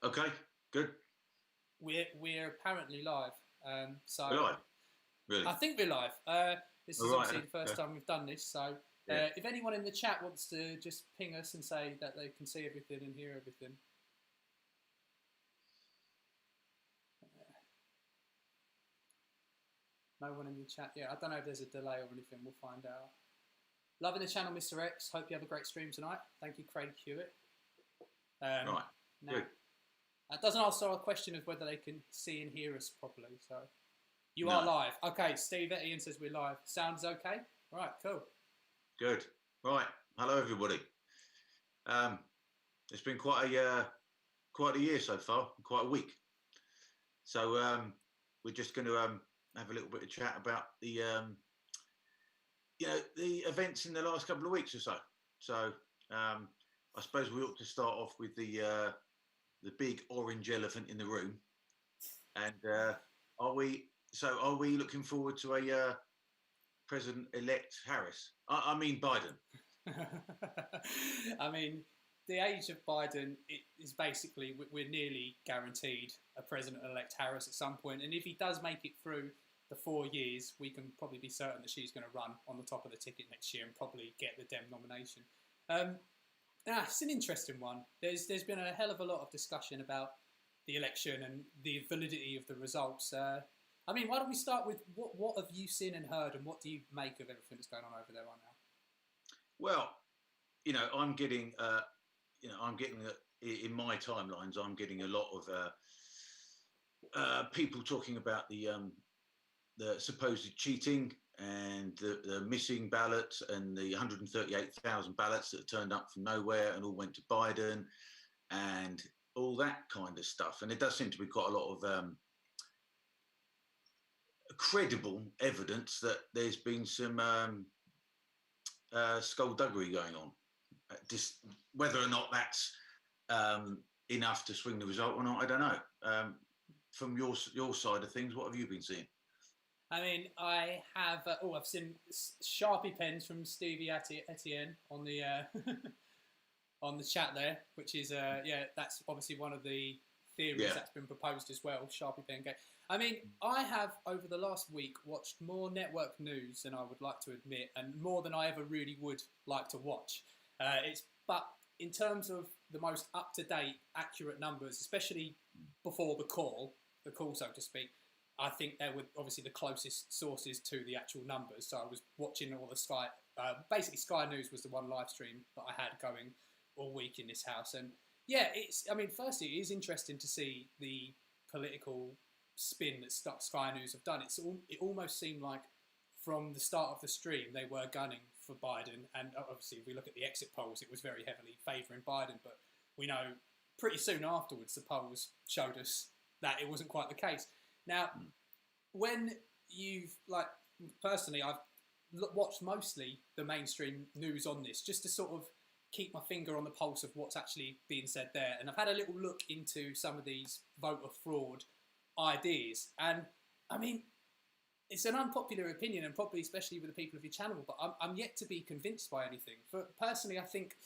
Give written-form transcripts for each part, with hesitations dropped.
Okay, good. We're apparently live. We're So live. Really? I think we're live. This is All right. obviously the first time we've done this. So Yeah. if anyone in the chat wants to just ping us and say that they can see everything and hear everything. No one in the chat. Yeah, I don't know if there's a delay or anything. We'll find out. Loving the channel, Mr. X. Hope you have a great stream tonight. Thank you, Craig Hewitt. Right. Now, Good. that doesn't answer our question of whether they can see and hear us properly. So you No. are live. Okay, Steve Etienne says we're live. Sounds okay? Right, cool. Good. Right. Hello, everybody. It's been quite a year so far, quite a week. So we're just going to have a little bit of chat about the the events in the last couple of weeks or so. So I suppose we ought to start off with the big orange elephant in the room. And are we looking forward to a President-elect Harris? I mean Biden. I mean, the age of Biden is basically we're nearly guaranteed a President-elect Harris at some point. And if he does make it through the 4 years, we can probably be certain that she's going to run on the top of the ticket next year and probably get the Dem nomination. It's an interesting one. There's been a hell of a lot of discussion about the election and the validity of the results. I mean, why don't we start with what have you seen and heard, and what do you make of everything that's going on over there right now? Well, I'm getting, in my timelines, I'm getting a lot of people talking about the supposed cheating and the missing ballots and the 138,000 ballots that turned up from nowhere and all went to Biden and all that kind of stuff. And it does seem to be quite a lot of credible evidence that there's been some skullduggery going on. Just whether or not that's enough to swing the result or not, I don't know. From your side of things, what have you been seeing? I mean, I have. I've seen Sharpie pens from Stevie Etienne on the on the chat there, which is that's obviously one of the theories that's been proposed as well. Sharpie pen game. I mean, I have over the last week watched more network news than I would like to admit, and more than I ever really would like to watch. But in terms of the most up-to-date, accurate numbers, especially before the call so to speak, I think they were obviously the closest sources to the actual numbers. So I was watching all the Sky, basically Sky News was the one live stream that I had going all week in this house. And yeah, firstly, it is interesting to see the political spin that Sky News have done. It almost seemed like from the start of the stream, they were gunning for Biden. And obviously, if we look at the exit polls, it was very heavily favouring Biden. But we know pretty soon afterwards, the polls showed us that it wasn't quite the case. Now, when personally, I've watched mostly the mainstream news on this just to sort of keep my finger on the pulse of what's actually being said there. And I've had a little look into some of these voter fraud ideas. And I mean, it's an unpopular opinion, and probably especially with the people of your channel, but I'm yet to be convinced by anything. Personally, I think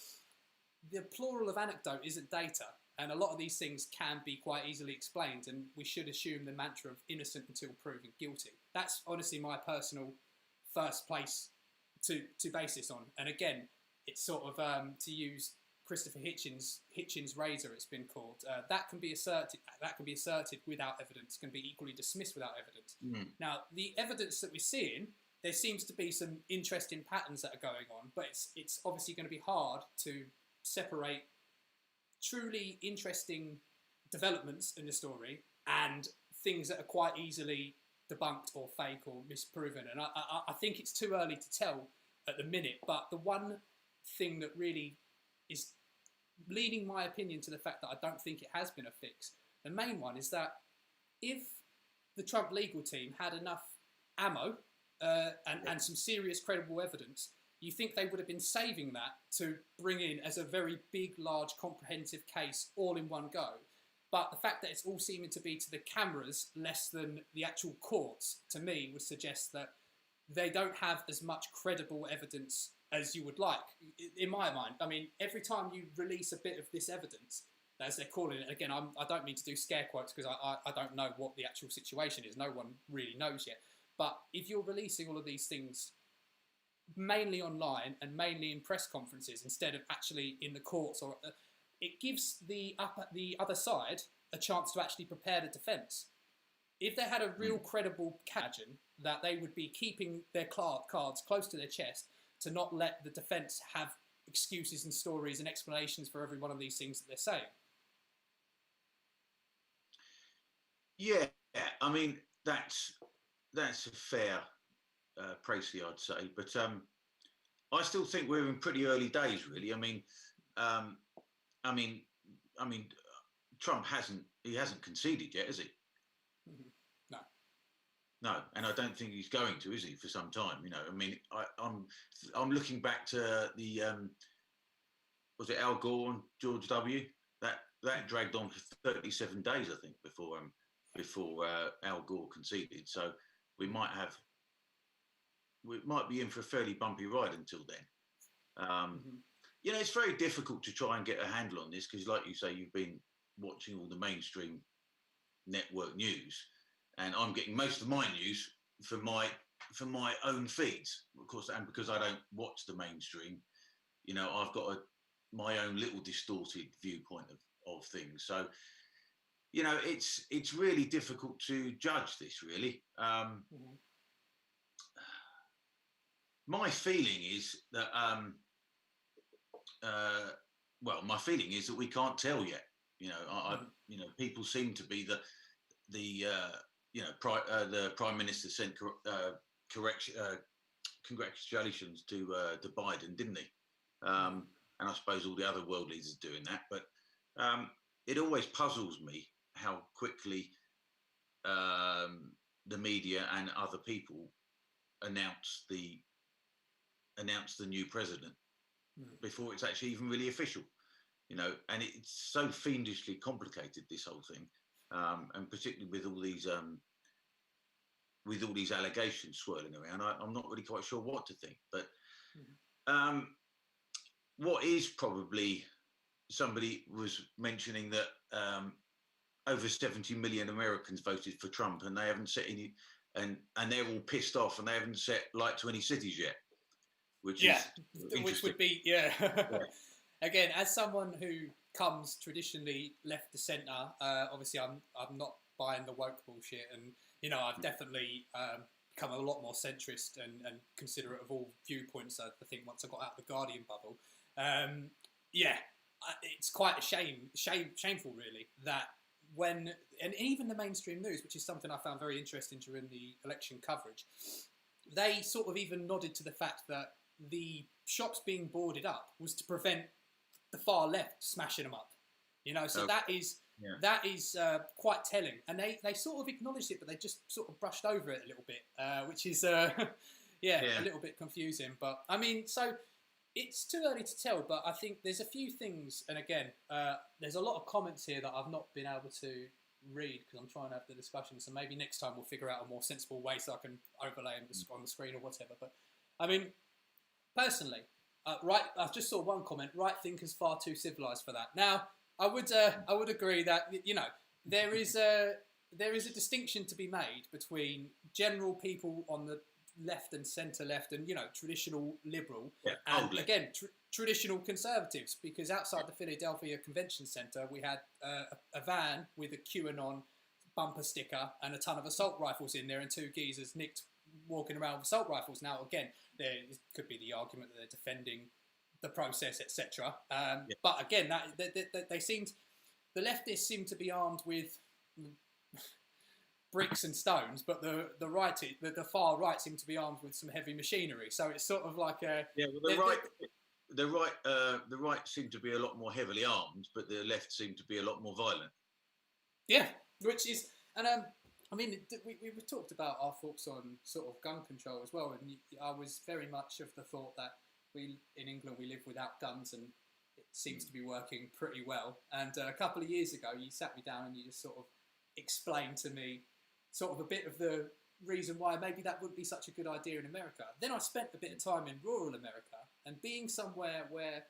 the plural of anecdote isn't data. And a lot of these things can be quite easily explained, and we should assume the mantra of innocent until proven guilty. That's honestly my personal first place to base this on. And again, it's sort of, to use Christopher Hitchens' razor, it's been called, that can be asserted without evidence, can be equally dismissed without evidence. Now, the evidence that we're seeing, there seems to be some interesting patterns that are going on, but it's obviously going to be hard to separate truly interesting developments in the story and things that are quite easily debunked or fake or misproven. And I think it's too early to tell at the minute, but the one thing that really is leading my opinion to the fact that I don't think it has been a fix, the main one is that if the Trump legal team had enough ammo and some serious credible evidence, you think they would have been saving that to bring in as a very big, large, comprehensive case all in one go. But the fact that it's all seeming to be to the cameras less than the actual courts, to me, would suggest that they don't have as much credible evidence as you would like, in my mind. I mean, every time you release a bit of this evidence, as they're calling it. Again, I don't mean to do scare quotes because I don't know what the actual situation is. No one really knows yet. But if you're releasing all of these things mainly online and mainly in press conferences instead of actually in the courts, or it gives the other side a chance to actually prepare the defence. If they had a real credible imagine that they would be keeping their cards close to their chest to not let the defence have excuses and stories and explanations for every one of these things that they're saying. Yeah, I mean that's a fair précis, I'd say, but I still think we're in pretty early days, really. I mean, Trump hasn't conceded yet, has he? Mm-hmm. No. No, and I don't think he's going to, is he, for some time? You know, I mean, I'm looking back to the was it Al Gore and George W. That dragged on for 37 days, I think, before Al Gore conceded. So we might be in for a fairly bumpy ride until then. You know, it's very difficult to try and get a handle on this because, like you say, you've been watching all the mainstream network news, and I'm getting most of my news from my own feeds, of course, and because I don't watch the mainstream, you know, I've got my own little distorted viewpoint of things. So, you know, it's really difficult to judge this, really. My feeling is that, my feeling is that we can't tell yet. You know, you know, people seem to be the Prime Minister sent congratulations to Biden, didn't he? And I suppose all the other world leaders are doing that. But it always puzzles me how quickly the media and other people announce the new president before it's actually even really official. You know, and it's so fiendishly complicated, this whole thing, and particularly with all these allegations swirling around. I'm not really quite sure what to think. But what is probably, somebody was mentioning that over 70 million Americans voted for Trump, and they haven't set any, and they're all pissed off, and they haven't set light to any cities yet. Which would be Again, as someone who comes traditionally left to centre, obviously I'm not buying the woke bullshit, and you know, I've definitely become a lot more centrist and considerate of all viewpoints. I think once I got out of the Guardian bubble, it's quite shameful really that when, and even the mainstream news, which is something I found very interesting during the election coverage, they sort of even nodded to the fact that the shops being boarded up was to prevent the far left smashing them up, you know. So that is quite telling, and they sort of acknowledged it, but they just sort of brushed over it a little bit, which is a little bit confusing. But I mean, so it's too early to tell. But I think there's a few things, and again, there's a lot of comments here that I've not been able to read because I'm trying to have the discussion. So maybe next time we'll figure out a more sensible way so I can overlay them on the screen or whatever. But I mean, personally, I just saw one comment. Right thinkers far too civilized for that. Now, I would agree that, you know, there is a distinction to be made between general people on the left and centre left, and you know, traditional liberal, and again traditional conservatives. Because outside the Philadelphia Convention Centre, we had a van with a QAnon bumper sticker and a ton of assault rifles in there, and two geezers walking around with assault rifles. Now, again, there could be the argument that they're defending the process, etc. But again, the leftists seem to be armed with bricks and stones, but the far right seem to be armed with some heavy machinery. So it's sort of like the right seem to be a lot more heavily armed, but the left seem to be a lot more violent. Yeah, which is, and I mean, we talked about our thoughts on sort of gun control as well, and I was very much of the thought that in England we live without guns, and it seems to be working pretty well. And a couple of years ago, you sat me down and you just sort of explained to me sort of a bit of the reason why maybe that wouldn't be such a good idea in America. Then I spent a bit of time in rural America, and being somewhere where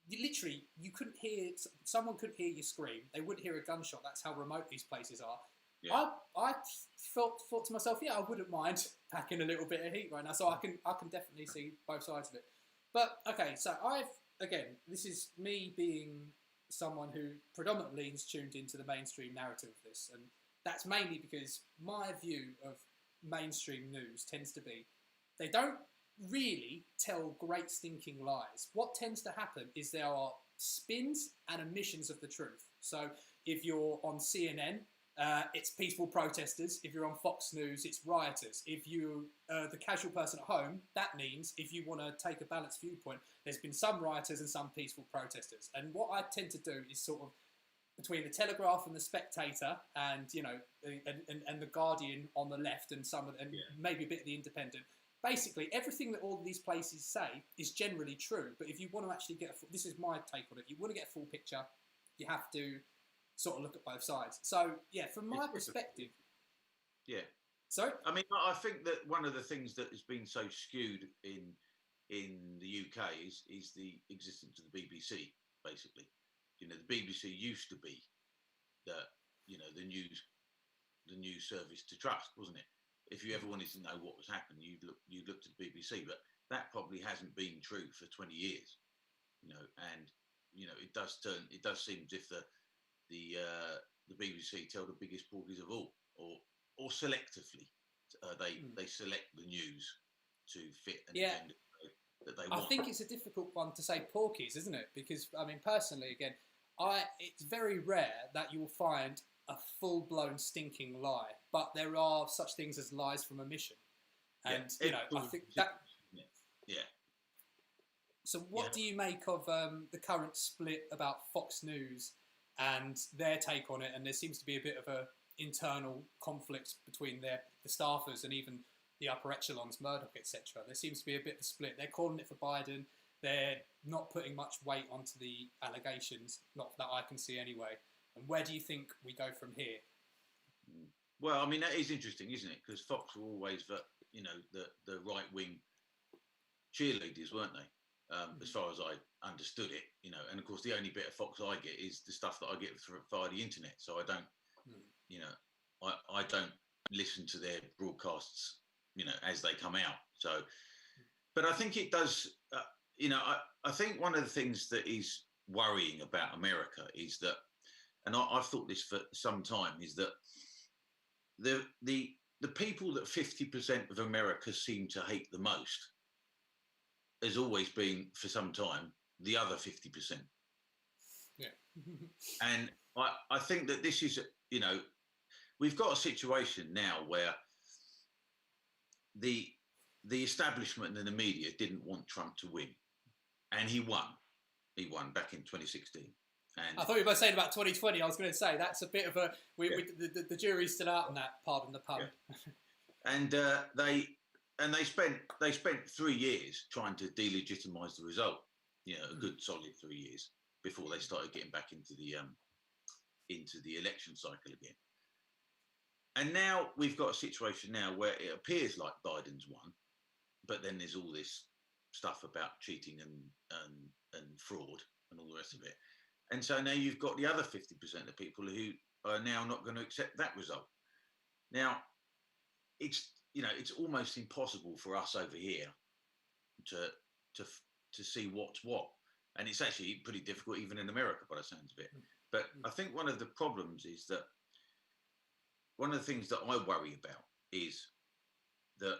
you couldn't hear, someone couldn't hear you scream. They wouldn't hear a gunshot. That's how remote these places are. Yeah. I thought to myself, yeah, I wouldn't mind packing a little bit of heat right now. So I can definitely see both sides of it. But okay, so this is me being someone who predominantly is tuned into the mainstream narrative of this, and that's mainly because my view of mainstream news tends to be they don't really tell great stinking lies. What tends to happen is there are spins and omissions of the truth. So if you're on CNN, it's peaceful protesters. If you're on Fox News, it's rioters. If you the casual person at home, that means if you want to take a balanced viewpoint, there's been some rioters and some peaceful protesters. And what I tend to do is sort of between the Telegraph and the Spectator, and and the Guardian on the left, and maybe a bit of the Independent. Basically, everything that all of these places say is generally true. But if you want to actually this is my take on it. You want to get a full picture, you have to sort of look at both sides. So yeah, from my perspective. Yeah. Sorry? I mean, I think that one of the things that has been so skewed in the UK is the existence of the BBC, basically. You know, the BBC used to be the news service to trust, wasn't it? If you ever wanted to know what was happening, you'd look to the BBC, but that probably hasn't been true for 20 years, you know. And you know, it does seem as if the BBC tell the biggest porkies of all, or selectively, they select the news to fit an agenda that they want. I think it's a difficult one to say porkies, isn't it? Because I mean, personally, again, it's very rare that you will find a full-blown stinking lie, but there are such things as lies from omission, and I think that. Yeah. So, what do you make of the current split about Fox News and their take on it? And there seems to be a bit of a internal conflict between the staffers and even the upper echelons, Murdoch, etc. There seems to be a bit of a split. They're calling it for Biden. They're not putting much weight onto the allegations, not that I can see anyway. And where do you think we go from here? Well, I mean, that is interesting, isn't it? Because Fox were always the right-wing cheerleaders, weren't they? As far as I understood it, you know. And of course, the only bit of Fox I get is the stuff that I get via the internet. So I don't, I don't listen to their broadcasts, as they come out. So, but I think it does. I think one of the things that is worrying about America is that, and I've thought this for some time, is that the people that 50% of America seem to hate the most has always been, for some time, the other 50%. Yeah. And I think that this is, we've got a situation now where the establishment and the media didn't want Trump to win, and he won. He won back in 2016. And I thought you were saying about 2020. I was going to say that's a bit of a the jury's still out on that. Pardon the pun. Yeah. And they spent 3 years trying to delegitimize the result. A good solid 3 years before they started getting back into the election cycle again. And now we've got a situation now where it appears like Biden's won, but then there's all this stuff about cheating and fraud and all the rest of it. And so now you've got the other 50% of people who are now not going to accept that result. Now, it's almost impossible for us over here to see what's what. And it's actually pretty difficult even in America by the sounds of it. But I think one of the problems is that one of the things that I worry about is that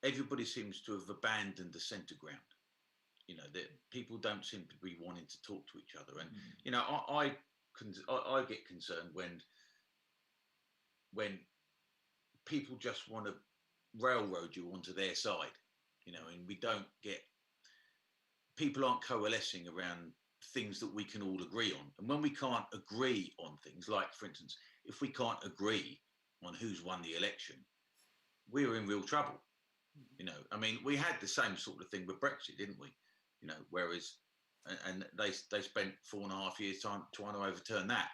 everybody seems to have abandoned the center ground. That people don't seem to be wanting to talk to each other. And, I get concerned when people just want to railroad you onto their side, and people aren't coalescing around things that we can all agree on. And when we can't agree on things, like, for instance, if we can't agree on who's won the election, we're in real trouble. I mean, we had the same sort of thing with Brexit, didn't we? Whereas, and they spent 4.5 years trying to overturn that.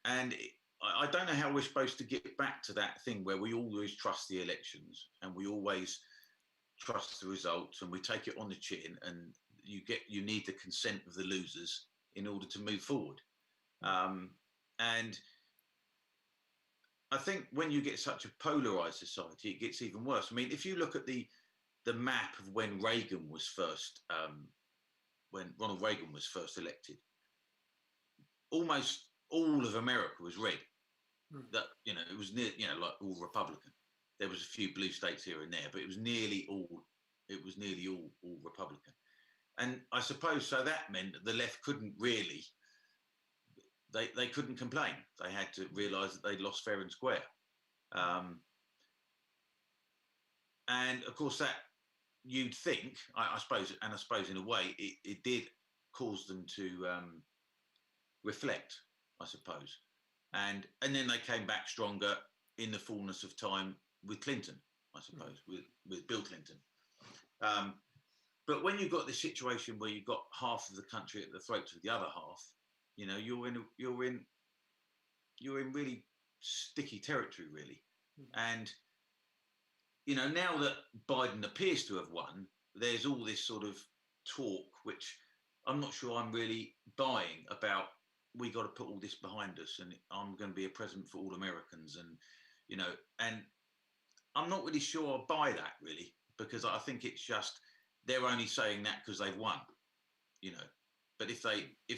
And I don't know how we're supposed to get back to that thing where we always trust the elections and we always trust the results and we take it on the chin, and you need the consent of the losers in order to move forward. And I think when you get such a polarized society, it gets even worse. I mean, if you look at the map of when Reagan was first, when Ronald Reagan was first elected, almost all of America was red. That, you know, it was near, you know, like all Republican. There was a few blue states here and there, but it was nearly all Republican. And I suppose so that meant that the left couldn't really, they couldn't complain. They had to realise that they'd lost fair and square. And of course, that you'd think, I suppose in a way, it did cause them to reflect, I suppose. And then they came back stronger in the fullness of time with Clinton, I suppose, with Bill Clinton. But when you've got this situation where you've got half of the country at the throats of the other half, you know, you're in really sticky territory, really. And you know, now that Biden appears to have won, there's all this sort of talk, which I'm not sure I'm really buying, about we got to put all this behind us and I'm going to be a president for all Americans. And, you know, and I'm not really sure I buy that, really, because I think it's just, they're only saying that because they've won, you know. But if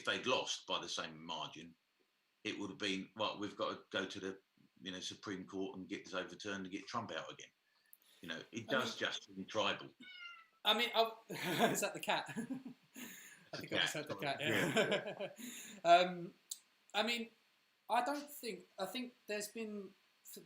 they'd lost by the same margin, it would have been, well, we've got to go to the, you know, Supreme Court and get this overturned and get Trump out again. You know, it does just seem tribal. I mean, is that the cat? I think I just heard the cat. Yeah. I mean, I think there's been,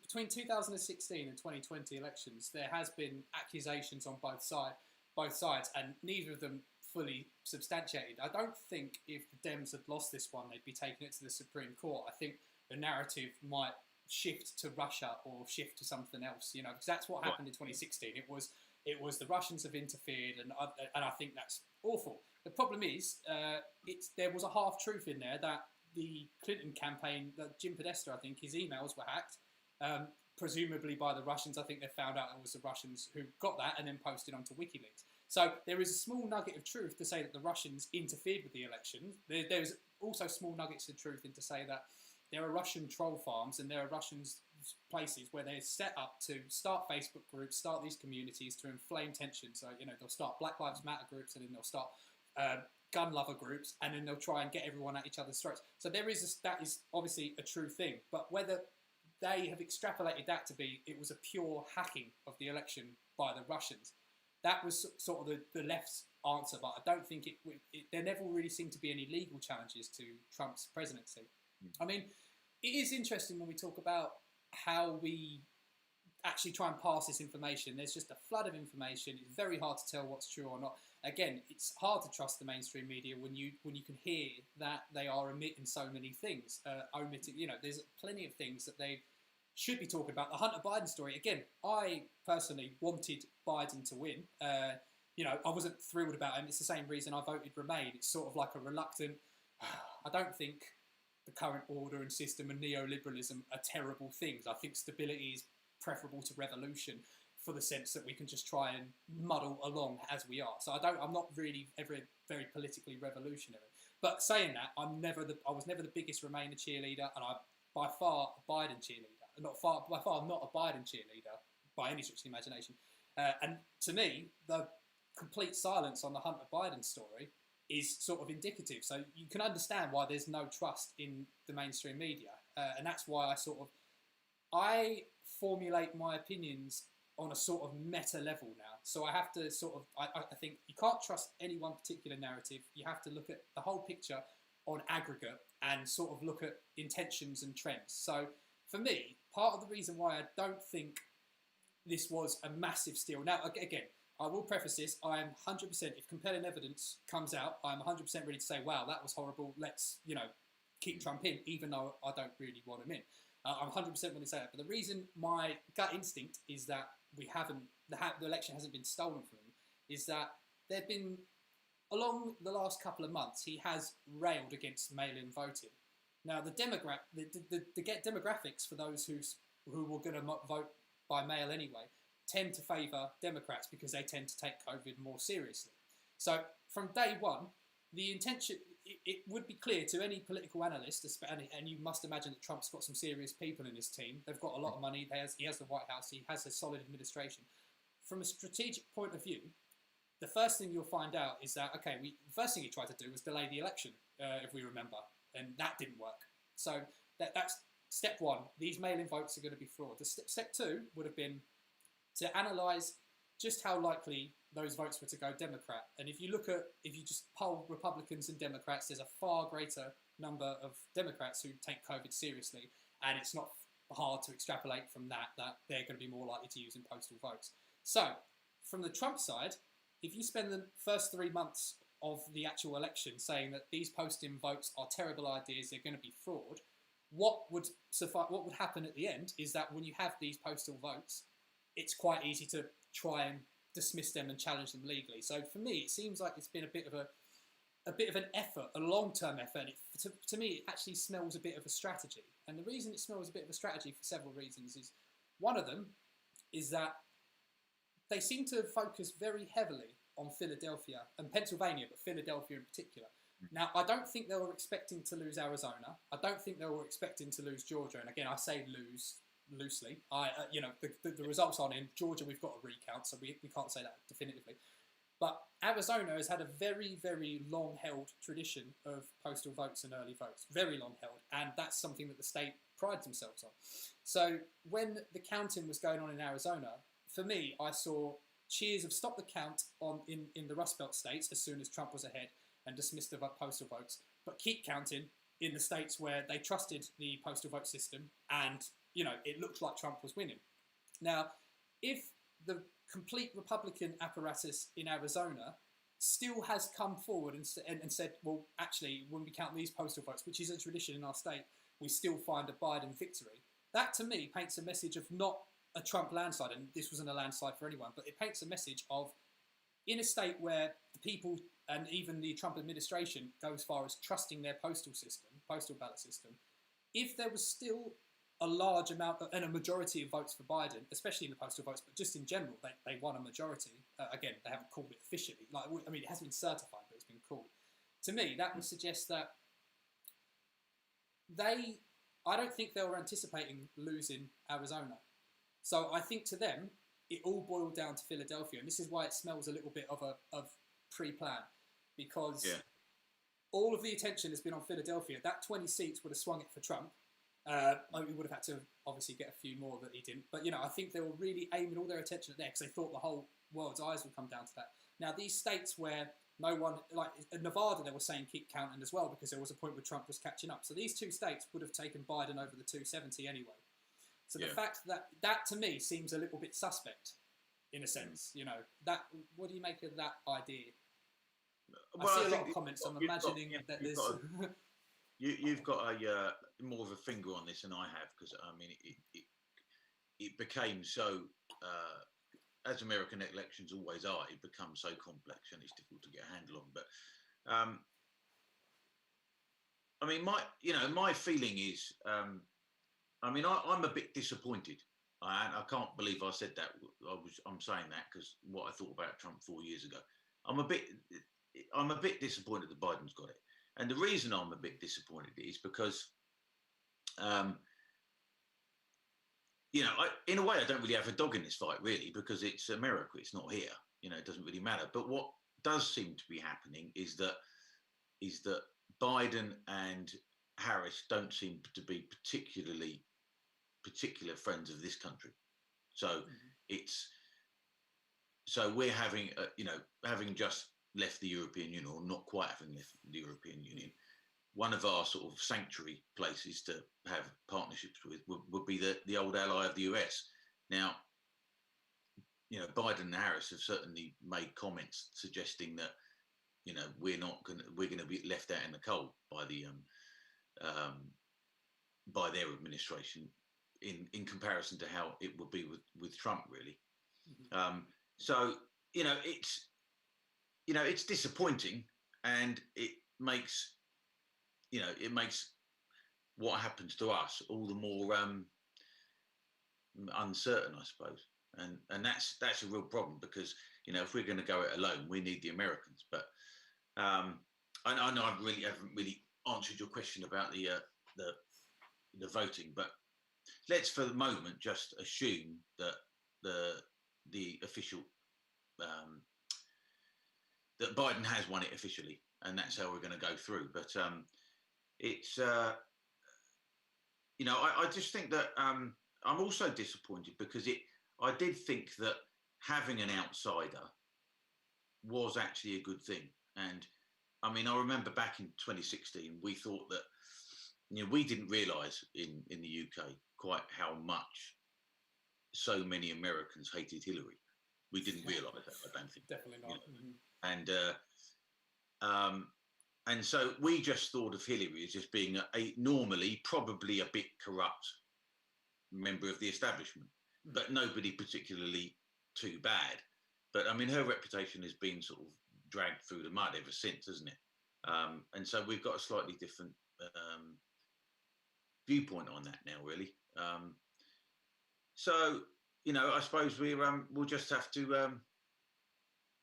between 2016 and 2020 elections, there has been accusations on both sides, and neither of them fully substantiated. I don't think if the Dems had lost this one, they'd be taking it to the Supreme Court. I think the narrative might shift to Russia or shift to something else, you know, because that's what happened in 2016. It was the Russians have interfered, and I think that's awful. The problem is, there was a half truth in there, that the Clinton campaign, that Jim Podesta, I think, his emails were hacked, presumably by the Russians. I think they found out it was the Russians who got that and then posted onto WikiLeaks. So there is a small nugget of truth to say that the Russians interfered with the election. There's also small nuggets of truth in to say that there are Russian troll farms and there are Russian places where they're set up to start Facebook groups, start these communities to inflame tension. So, you know, they'll start Black Lives Matter groups, and then they'll start gun lover groups, and then they'll try and get everyone at each other's throats. So that is obviously a true thing. But whether they have extrapolated that to be, it was a pure hacking of the election by the Russians, that was sort of the left's answer. But I don't think there never really seemed to be any legal challenges to Trump's presidency. I mean, it is interesting when we talk about how we actually try and pass this information. There's just a flood of information. It's very hard to tell what's true or not. Again, it's hard to trust the mainstream media when you can hear that they are omitting so many things. You know, there's plenty of things that they should be talking about. The Hunter Biden story, again, I personally wanted Biden to win. You know, I wasn't thrilled about him. It's the same reason I voted Remain. It's sort of like a reluctant, I don't think the current order and system and neoliberalism are terrible things. I think stability is preferable to revolution, for the sense that we can just try and muddle along as we are. So I'm not really ever very politically revolutionary. But saying that, I was never the biggest Remainer cheerleader, and I'm by far a Biden cheerleader. By far not a Biden cheerleader by any stretch of the imagination. And to me, the complete silence on the Hunter Biden story is sort of indicative. So you can understand why there's no trust in the mainstream media. And that's why I formulate my opinions on a sort of meta level now. So I have to I think you can't trust any one particular narrative. You have to look at the whole picture on aggregate and sort of look at intentions and trends. So for me, part of the reason why I don't think this was a massive steal. Now, again, I will preface this, I am 100%, if compelling evidence comes out, I'm 100% ready to say, wow, that was horrible, let's, you know, keep Trump in, even though I don't really want him in. I'm 100% willing to say that. But the reason my gut instinct is that the election hasn't been stolen from him is that there have been, along the last couple of months, he has railed against mail-in voting. Now, the demographics for those who were going to vote by mail anyway tend to favour Democrats because they tend to take COVID more seriously. So from day one, the intention, it would be clear to any political analyst, and you must imagine that Trump's got some serious people in his team. They've got a lot of money. He has the White House. He has a solid administration. From a strategic point of view, the first thing you'll find out is that, okay, the first thing he tried to do was delay the election, if we remember, and that didn't work. So that's step one. These mail-in votes are going to be fraud. Step two would have been to analyse just how likely those votes were to go Democrat. And if you just poll Republicans and Democrats, there's a far greater number of Democrats who take COVID seriously, and it's not hard to extrapolate from that they're going to be more likely to use in postal votes. So, from the Trump side, if you spend the first 3 months of the actual election saying that these posting votes are terrible ideas, they're going to be fraud, what would happen at the end is that when you have these postal votes, it's quite easy to try and dismiss them and challenge them legally. So for me, it seems like it's been a bit of an effort, a long-term effort. And to me, it actually smells a bit of a strategy. And the reason it smells a bit of a strategy for several reasons is, one of them is that they seem to focus very heavily on Philadelphia and Pennsylvania, but Philadelphia in particular. Now, I don't think they were expecting to lose Arizona. I don't think they were expecting to lose Georgia. And again, I say lose loosely. The results aren't in. Georgia, we've got a recount, so we can't say that definitively. But Arizona has had a very, very long-held tradition of postal votes and early votes. Very long-held. And that's something that the state prides themselves on. So when the counting was going on in Arizona, for me, I saw cheers of stop the count in the Rust Belt states as soon as Trump was ahead and dismissed the postal votes, but keep counting in the states where they trusted the postal vote system and, it looked like Trump was winning. Now, if the complete Republican apparatus in Arizona still has come forward and said, well, actually, when we count these postal votes, which is a tradition in our state, we still find a Biden victory, that to me paints a message of not a Trump landslide, and this wasn't a landslide for anyone, but it paints a message of, in a state where the people and even the Trump administration go as far as trusting their postal ballot system, if there was still a large amount and a majority of votes for Biden, especially in the postal votes, but just in general, they won a majority. Again, they haven't called it officially. It hasn't been certified, but it's been called. To me, that would suggest that I don't think they were anticipating losing Arizona. So I think to them, it all boiled down to Philadelphia. And this is why it smells a little bit of pre-plan. Because all of the attention has been on Philadelphia. That 20 seats would have swung it for Trump. We would have had to obviously get a few more that he didn't. But, I think they were really aiming all their attention at there because they thought the whole world's eyes would come down to that. Now, these states where no one, like in Nevada, they were saying keep counting as well because there was a point where Trump was catching up. So these two states would have taken Biden over the 270 anyway. So the fact that to me seems a little bit suspect in a sense, what do you make of that idea? Well, I see a lot of comments. I'm imagining that there's... You've got a more of a finger on this than I have because it became so as American elections always are. It becomes so complex and it's difficult to get a handle on. But my feeling is, I'm a bit disappointed. I can't believe I said that. I'm saying that because what I thought about Trump 4 years ago. I'm a bit disappointed that Biden's got it. And the reason I'm a bit disappointed is because, in a way, I don't really have a dog in this fight, really, because it's America. It's not here. It doesn't really matter. But what does seem to be happening is that Biden and Harris don't seem to be particular friends of this country. So so we're having, having just left the European Union, or not quite having left the European Union, one of our sort of sanctuary places to have partnerships with would be the old ally of the US. Now, Biden and Harris have certainly made comments suggesting that, we're going to be left out in the cold by by their administration in comparison to how it would be with Trump, really. So, it's disappointing, and it makes what happens to us all the more uncertain, I suppose. and that's a real problem because if we're going to go it alone, we need the Americans. But I know I haven't really answered your question about the voting, but let's for the moment just assume that the official that Biden has won it officially, and that's how we're going to go through. But it's I just think that I'm also disappointed because I did think that having an outsider was actually a good thing. And I mean, I remember back in 2016, we thought that we didn't realise in the UK quite how much so many Americans hated Hillary. We didn't realise that, I don't think. Definitely not. And so we just thought of Hillary as just being a normally probably a bit corrupt member of the establishment, but nobody particularly too bad. But I mean, her reputation has been sort of dragged through the mud ever since, hasn't it? And so we've got a slightly different viewpoint on that now, really. So I suppose we'll just have to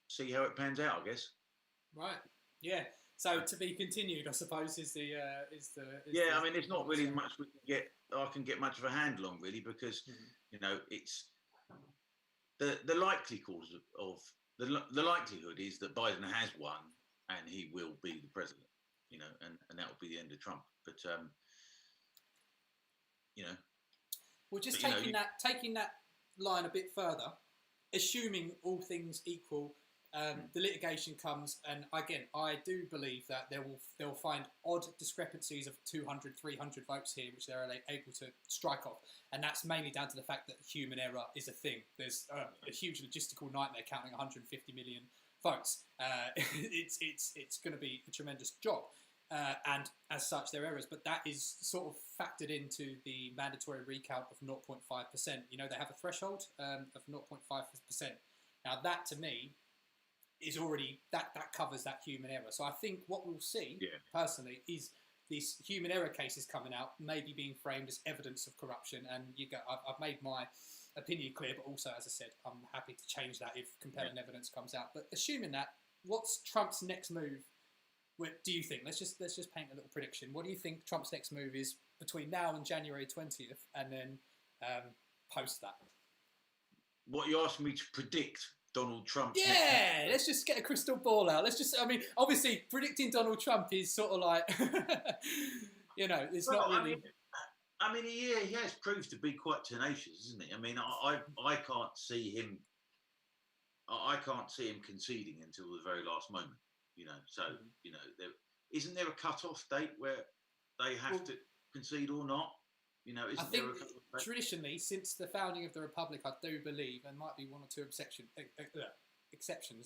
see how it pans out, I guess. Right. Yeah. So to be continued, I suppose, is the. I mean, it's not really much I can get much of a handle on, really, because it's the likelihood is that Biden has won and he will be the president, and that will be the end of Trump. But well, just taking that line a bit further, assuming all things equal. The litigation comes, and again, I do believe that they'll find odd discrepancies of 200, 300 votes here, which they're able to strike off, and that's mainly down to the fact that human error is a thing. There's a huge logistical nightmare counting 150 million votes. It's going to be a tremendous job, and as such, there are errors, but that is sort of factored into the mandatory recount of 0.5%. They have a threshold of 0.5%. Now, that to me is already that covers that human error. So I think what we'll see personally is these human error cases coming out, maybe being framed as evidence of corruption. And I've made my opinion clear, but also, as I said, I'm happy to change that if compelling evidence comes out. But assuming that, what's Trump's next move? What do you think? Let's just paint a little prediction. What do you think Trump's next move is between now and January 20th, and then post that? What you asking me to predict? Donald Trump. Yeah, let's just get a crystal ball out. Obviously, predicting Donald Trump is sort of like, it's not really. I mean, he has proved to be quite tenacious, isn't he? I mean, I can't see him. I can't see him conceding until the very last moment. So isn't there a cut-off date where they have to concede or not? I think traditionally, since the founding of the Republic, I do believe, there might be one or two exceptions,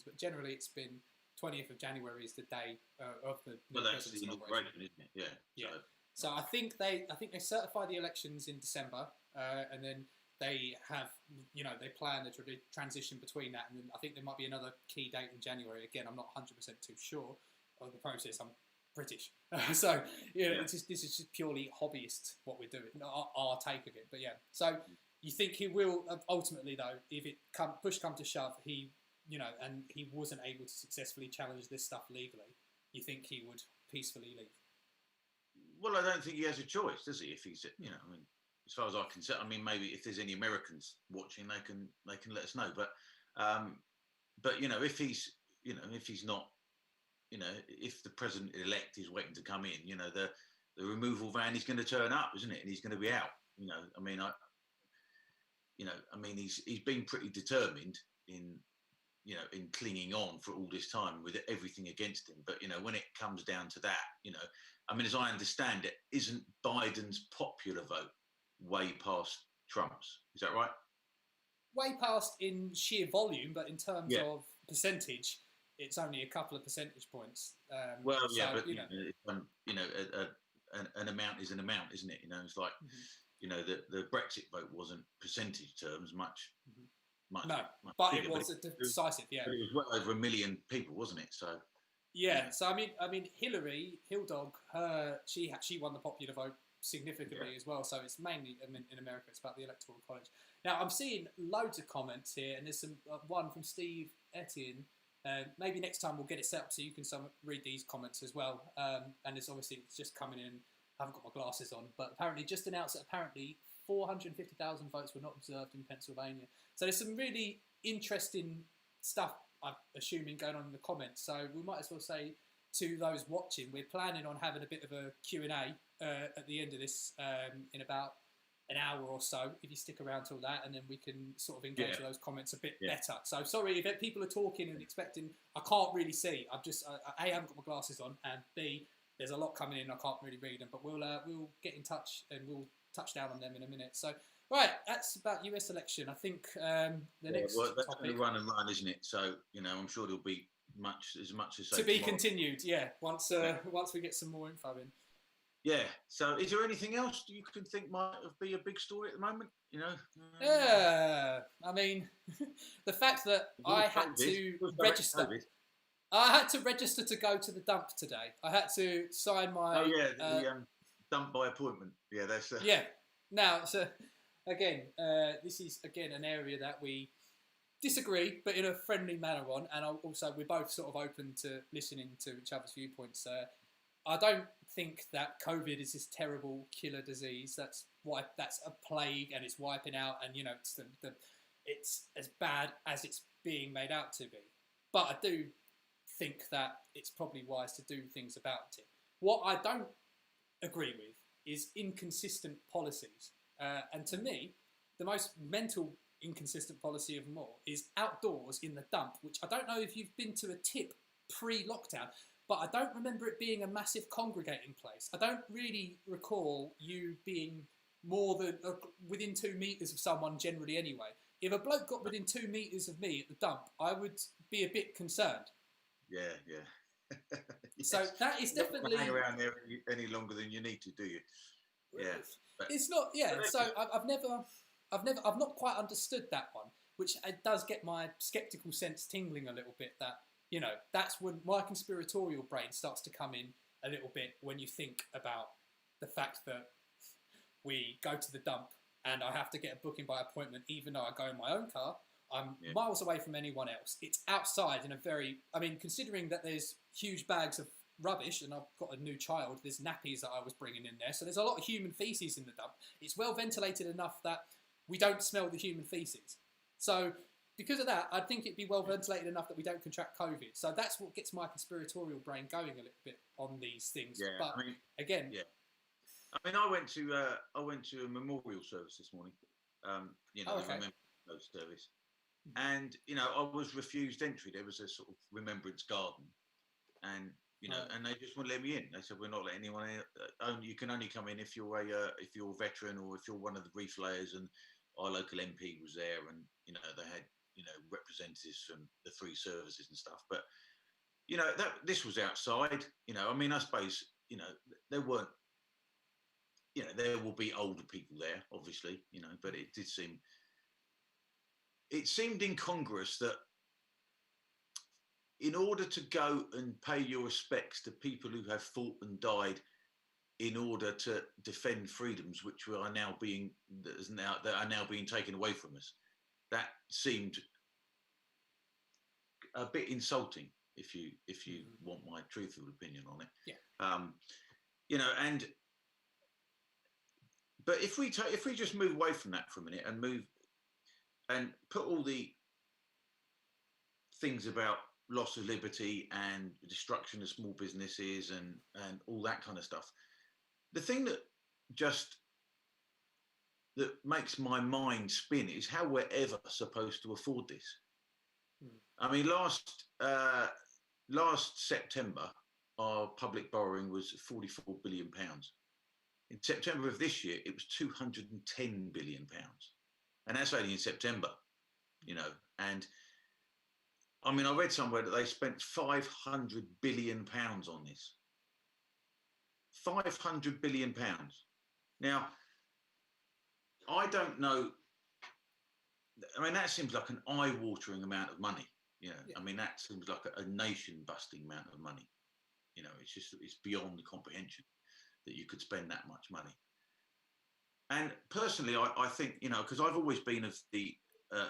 but generally it's been 20th of January is the day of the that's the inauguration, isn't it? Yeah. So I think they certify the elections in December, and then they have, they plan the transition between that, and then I think there might be another key date in January. Again, I'm not 100% too sure of the process. I'm British, so this is just purely hobbyist what we're doing, our take of it. But so you think he will ultimately, though, if push come to shove, he and he wasn't able to successfully challenge this stuff legally, you think he would peacefully leave? Well, I don't think he has a choice, does he? If he's, I mean, as far as I can tell, I mean, maybe if there's any Americans watching, they can let us know. But if he's, if he's not. If the president-elect is waiting to come in, the removal van is going to turn up, isn't it? And he's going to be out. He's been pretty determined in clinging on for all this time with everything against him. But when it comes down to that, as I understand it, isn't Biden's popular vote way past Trump's? Is that right? Way past in sheer volume, but in terms of percentage, it's only a couple of percentage points. An amount is an amount, isn't it? It's like, the Brexit vote wasn't percentage terms much. No, but it was decisive, But it was well over 1 million people, wasn't it? So. Yeah. So I mean, Hillary Hilldog, she won the popular vote significantly as well. So it's mainly in America. It's about the Electoral College. Now I'm seeing loads of comments here, and there's some one from Steve Etienne. Maybe next time we'll get it set up so you can read these comments as well. And it's obviously it's just coming in. I haven't got my glasses on, but apparently just announced that apparently 450,000 votes were not observed in Pennsylvania. So there's some really interesting stuff, I'm assuming, going on in the comments. So we might as well say to those watching, we're planning on having a bit of a Q&A at the end of this in about an hour or so, if you stick around till that, and then we can sort of engage with those comments a bit better. So sorry if people are talking and expecting, I can't really see. I've just, A, I haven't got my glasses on, and B, there's a lot coming in, I can't really read them, but we'll get in touch and we'll touch down on them in a minute. So, right, that's about US election. I think the next that's topic... going to run and run, isn't it? So, you know, I'm sure there'll be much as to be continued, once we get some more info in. Yeah. So, is there anything else you can think might be a big story at the moment? You know? I mean, the fact that I had to register. I had to register to go to the dump today. I had to sign my... the dump by appointment. Yeah, that's... Now, so, again, this is, again, an area that we disagree, but in a friendly manner on, and also we're both sort of open to listening to each other's viewpoints. I don't think that COVID is this terrible killer disease. That's a plague, and it's wiping out, and, you know, it's as bad as it's being made out to be. But I do think that it's probably wise to do things about it. What I don't agree with is inconsistent policies. And to me, the most mental inconsistent policy of them all is outdoors in the dump, which I don't know if you've been to a tip pre-lockdown, but I don't remember it being a massive congregating place. I don't really recall you being more than within 2 meters of someone generally anyway. If a bloke got within 2 meters of me at the dump, I would be a bit concerned. Yeah. Yes. So that is definitely... You don't hang around there any longer than you need to, do you? Yeah. But it's not... Yeah, so I've not quite understood that one, which it does get my sceptical sense tingling a little bit, that, you know, that's when my conspiratorial brain starts to come in a little bit when you think about the fact that we go to the dump and I have to get a booking by appointment even though I go in my own car. I'm miles away from anyone else. It's outside in a very... I mean, considering that there's huge bags of rubbish, and I've got a new child, there's nappies that I was bringing in there, so there's a lot of human feces in the dump. It's well ventilated enough that we don't smell the human feces. So because of that, I think it'd be well ventilated enough that we don't contract COVID. So that's what gets my conspiratorial brain going a little bit on these things. Yeah, but I mean, again... Yeah. I mean, I went to a memorial service this morning, the Remembrance service. And, you know, I was refused entry. There was a sort of remembrance garden, and, you know, and they just wouldn't let me in. They said, we're not letting anyone in. You can only come in if you're a veteran, or if you're one of the reef layers. And our local MP was there, and, you know, they had, you know, representatives from the 3 services and stuff. But, you know, this was outside. You know, I mean, I suppose, you know, there weren't, you know, there will be older people there, obviously, you know, but it seemed incongruous that in order to go and pay your respects to people who have fought and died in order to defend freedoms which are now being taken away from us, that seemed a bit insulting, if you want my truthful opinion on it. Yeah. You know, but if we just move away from that for a minute and put all the things about loss of liberty and destruction of small businesses and all that kind of stuff, the thing that makes my mind spin is how we're ever supposed to afford this. I mean, last September, our public borrowing was £44 billion. In September of this year, it was £210 billion. And that's only in September, you know. And I mean, I read somewhere that they spent £500 billion on this. £500 billion. Now, I don't know. I mean, that seems like an eye-watering amount of money. Yeah. I mean, that seems like a nation-busting amount of money. It's beyond comprehension that you could spend that much money. And personally, I think, because I've always been of the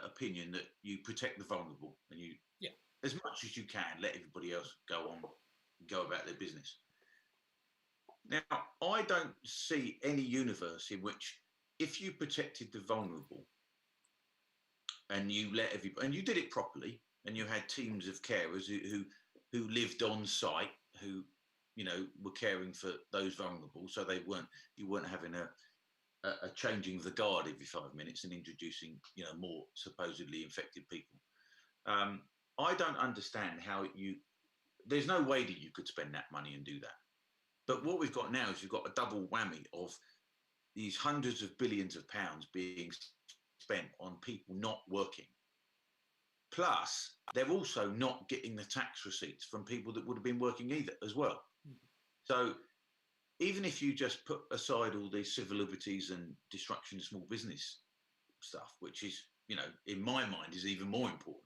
opinion that you protect the vulnerable, and you, as much as you can, let everybody else go about their business. Now, I don't see any universe in which, if you protected the vulnerable and you let everybody, and you did it properly, and you had teams of carers who lived on site, who were caring for those vulnerable, so you weren't having a changing of the guard every 5 minutes and introducing more supposedly infected people. I don't understand how there's no way that you could spend that money and do that. But what we've got now is you've got a double whammy of these hundreds of billions of pounds being spent on people not working. Plus, they're also not getting the tax receipts from people that would have been working either as well. So even if you just put aside all these civil liberties and destruction of small business stuff, which is, in my mind, is even more important,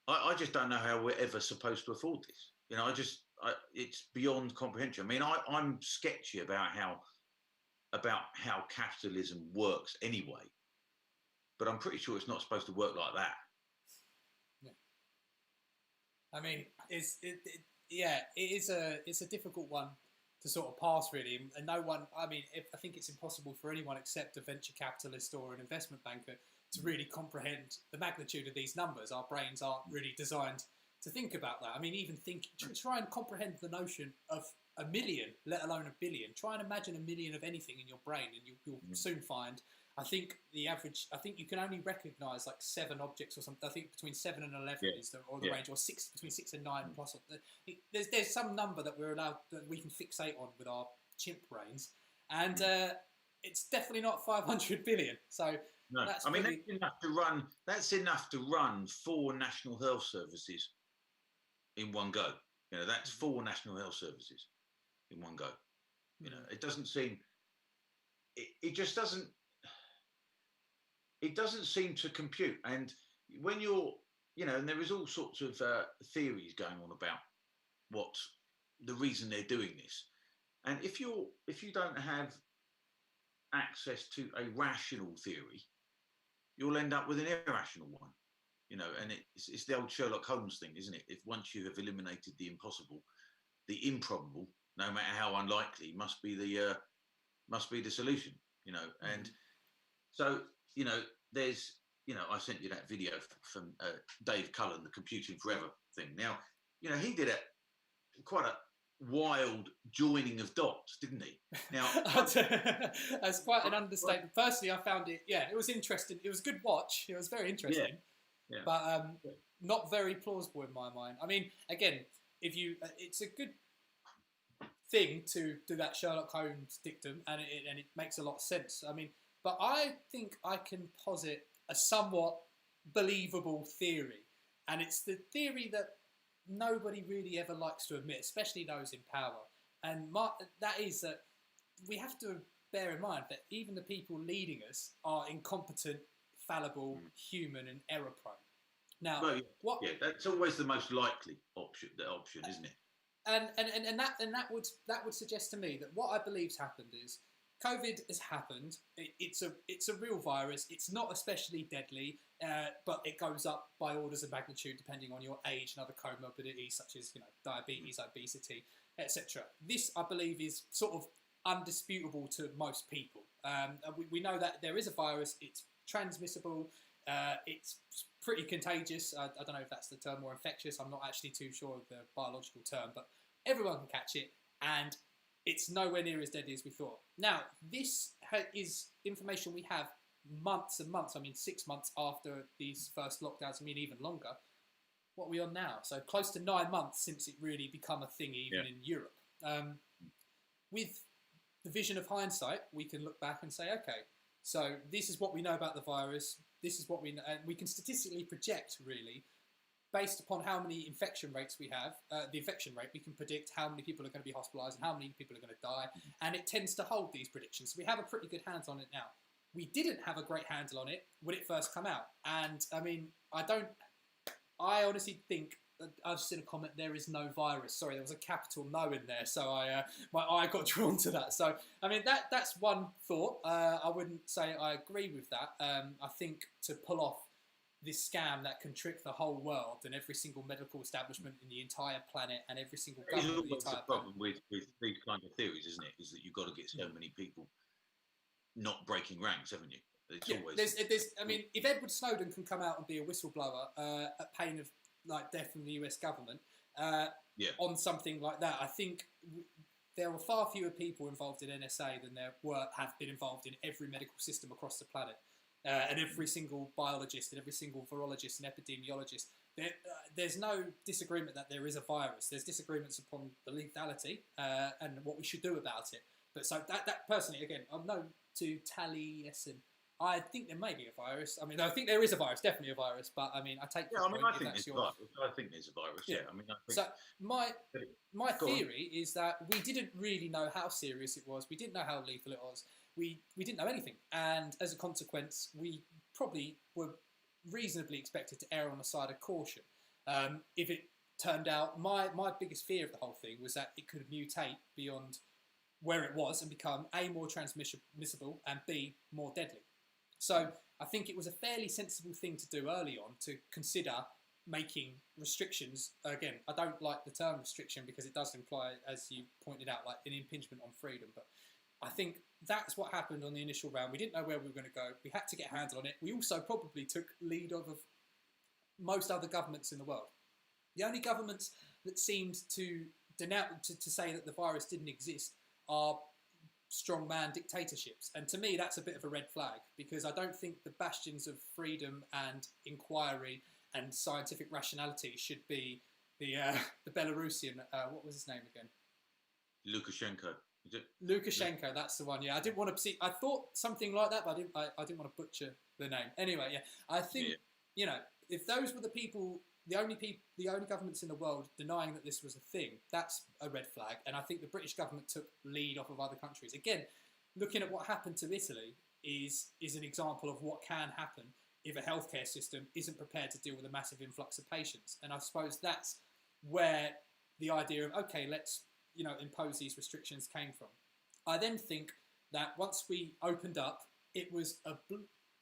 I just don't know how we're ever supposed to afford this. It's beyond comprehension. I mean, I'm sketchy about how capitalism works anyway, but I'm pretty sure it's not supposed to work like that. I mean, it's a difficult one to sort of pass, really, and no one. I mean, I think it's impossible for anyone except a venture capitalist or an investment banker to really comprehend the magnitude of these numbers. Our brains aren't really designed to think about that. I mean, even try and comprehend the notion of a million, let alone a billion. Try and imagine a million of anything in your brain, and you'll soon find. I think you can only recognise like 7 objects or something. I think between 7 and 11 is the range, or between 6 and 9 plus. There's some number that we can fixate on with our chimp brains, and it's definitely not 500 billion. So no, that's enough to run 4 national health services in one go. That's 4 national health services in one go. It doesn't seem. It just doesn't. It doesn't seem to compute. And when you're, and there is all sorts of theories going on about what the reason they're doing this. And if you don't have access to a rational theory, you'll end up with an irrational one. And it's the old Sherlock Holmes thing, isn't it? If once you have eliminated the impossible, the improbable, no matter how unlikely, must be the solution. And so. There's, I sent you that video from Dave Cullen, the Computing Forever thing. Now, he did quite a wild joining of dots, didn't he? Now, that's quite an understatement. Personally, I found it, it was interesting. It was a good watch. It was very interesting, but not very plausible in my mind. I mean, again, it's a good thing to do that Sherlock Holmes dictum, and it makes a lot of sense. I mean, but I think I can posit a somewhat believable theory. And it's the theory that nobody really ever likes to admit, especially those in power. And that is that we have to bear in mind that even the people leading us are incompetent, fallible, human, and error-prone. Now, that's always the most likely option, isn't it? And that would suggest to me that what I believe's happened is COVID has happened. It's a real virus. It's not especially deadly, but it goes up by orders of magnitude depending on your age and other comorbidities such as diabetes, obesity, etc. This, I believe, is sort of undisputable to most people. We know that there is a virus. It's transmissible. It's pretty contagious. I don't know if that's the term, or infectious. I'm not actually too sure of the biological term, but everyone can catch it, and it's nowhere near as deadly as we thought. Now, this is information we have months and months. I mean, 6 months after these first lockdowns. I mean, even longer. What are we on now? So close to 9 months since it really become a thing, even in Europe. With the vision of hindsight, we can look back and say, okay, so this is what we know about the virus. This is what we know, and we can statistically project, really, based upon how many infection rates we have, the infection rate, we can predict how many people are going to be hospitalised and how many people are going to die, and it tends to hold these predictions. So we have a pretty good hands on it now. we didn't have a great handle on it when it first came out. And I mean, I honestly think, I've seen a comment, there is no virus. Sorry, there was a capital no in there, so my eye got drawn to that. So, I mean, that's one thought. I wouldn't say I agree with that. I think to pull off this scam that can trick the whole world and every single medical establishment in the entire planet and every single government in the entire planet. The problem with these kind of theories, isn't it? Is that you've got to get so many people not breaking ranks, haven't you? I mean, if Edward Snowden can come out and be a whistleblower at pain of like death from the US government on something like that, I think there are far fewer people involved in NSA than there have been involved in every medical system across the planet. And every single biologist and every single virologist and epidemiologist, there's no disagreement that there is a virus. There's disagreements upon the lethality and what we should do about it. But so that personally, again, I'm no to Taliesin. I think there may be a virus. I mean, I think there is a virus, definitely a virus. But I mean, I take. Yeah, I mean, I think there's a virus. I think there's a virus. Yeah, I mean, I think... So my theory is that we didn't really know how serious it was. We didn't know how lethal it was. We didn't know anything, and as a consequence, we probably were reasonably expected to err on the side of caution. If it turned out, my biggest fear of the whole thing was that it could mutate beyond where it was and become A, more transmissible, and B, more deadly. So I think it was a fairly sensible thing to do early on, to consider making restrictions. Again, I don't like the term restriction because it does imply, as you pointed out, like an impingement on freedom, but I think that's what happened on the initial round. We didn't know where we were going to go. We had to get a handle on it. We also probably took lead of most other governments in the world. The only governments that seemed to say that the virus didn't exist are strongman dictatorships. And to me, that's a bit of a red flag, because I don't think the bastions of freedom and inquiry and scientific rationality should be the Belarusian, what was his name again? Lukashenko. Lukashenko, that's the one. Yeah, I didn't want to see. I thought something like that, but I didn't want to butcher the name. Anyway, yeah, I think you know, if those were the people, the only governments in the world denying that this was a thing, that's a red flag. And I think the British government took lead off of other countries. Again, looking at what happened to Italy is an example of what can happen if a healthcare system isn't prepared to deal with a massive influx of patients. And I suppose that's where the idea of, okay, let's impose these restrictions came from. I then think that once we opened up, it was a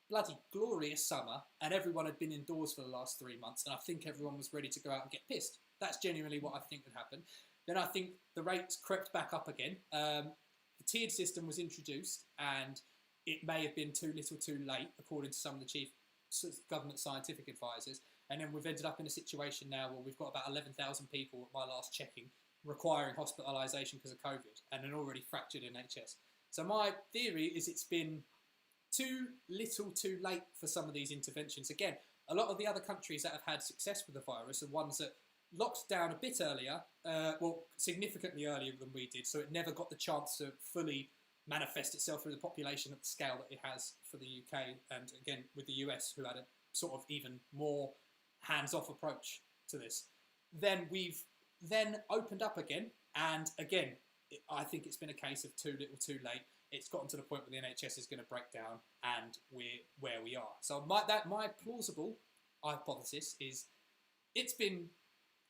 bloody glorious summer and everyone had been indoors for the last 3 months, and I think everyone was ready to go out and get pissed. That's genuinely what I think would happen. Then I think the rates crept back up again. The tiered system was introduced, and it may have been too little too late, according to some of the chief government scientific advisors. And then we've ended up in a situation now where we've got about 11,000 people, at my last checking, requiring hospitalisation because of COVID, and an already fractured NHS. So my theory is it's been too little too late for some of these interventions. Again, a lot of the other countries that have had success with the virus are ones that locked down a bit earlier, significantly earlier than we did, so it never got the chance to fully manifest itself through the population at the scale that it has for the UK, and again with the US, who had a sort of even more hands-off approach to this. Then we've opened up again, and again, I think it's been a case of too little too late. It's gotten to the point where the NHS is going to break down, and we're where we are. So my plausible hypothesis is it's been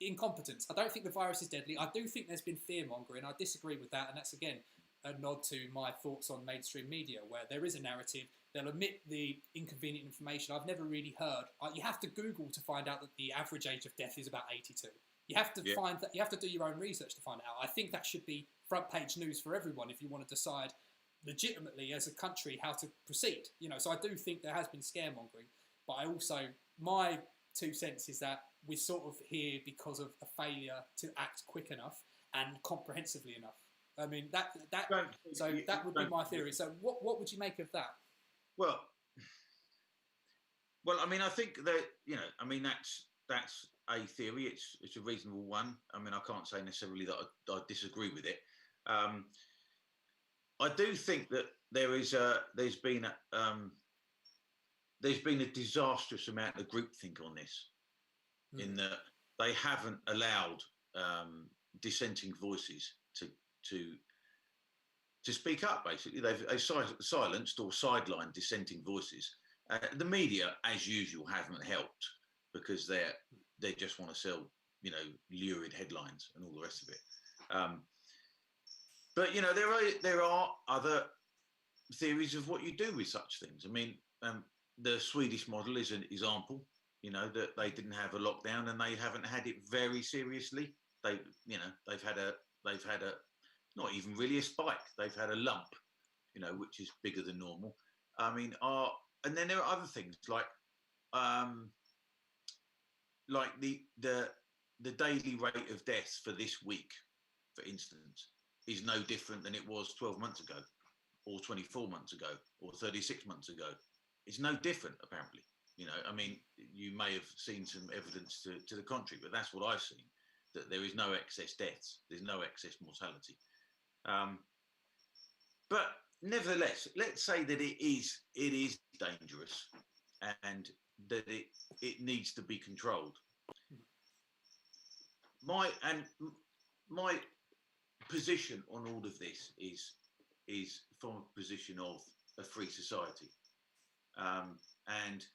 incompetence. I don't think the virus is deadly. I do think there's been fear-mongering. I disagree with that, and that's, again, a nod to my thoughts on mainstream media, where there is a narrative. They'll omit the inconvenient information. I've never really heard. You have to Google to find out that the average age of death is about 82. You have to find that. You have to do your own research to find it out. I think that should be front page news for everyone if you want to decide legitimately as a country how to proceed. So I do think there has been scaremongering, but I also, my 2 cents is that we're sort of here because of a failure to act quick enough and comprehensively enough. I mean that would be my theory. So what would you make of that? Well, I mean, I think that that's a theory. It's a reasonable one. I mean, I can't say necessarily that I disagree with it. I do think that there's been a disastrous amount of groupthink on this, in that they haven't allowed dissenting voices to to speak up. Basically, they've silenced or sidelined dissenting voices. The media, as usual, haven't helped because they just want to sell, you know, lurid headlines and all the rest of it. But you know, there are other theories of what you do with such things. I mean, the Swedish model is an example. You know, that they didn't have a lockdown and they haven't had it very seriously. They've had a not even really a spike. They've had a lump, you know, which is bigger than normal. I mean, and then there are other things like the daily rate of deaths for this week, for instance, is no different than it was 12 months ago, or 24 months ago, or 36 months ago. It's no different, apparently. You know, I mean, you may have seen some evidence to the contrary, but that's what I've seen, that there is no excess deaths, there's no excess mortality. But nevertheless, let's say that it is dangerous and that it needs to be controlled. My position on all of this is from a position of a free society, and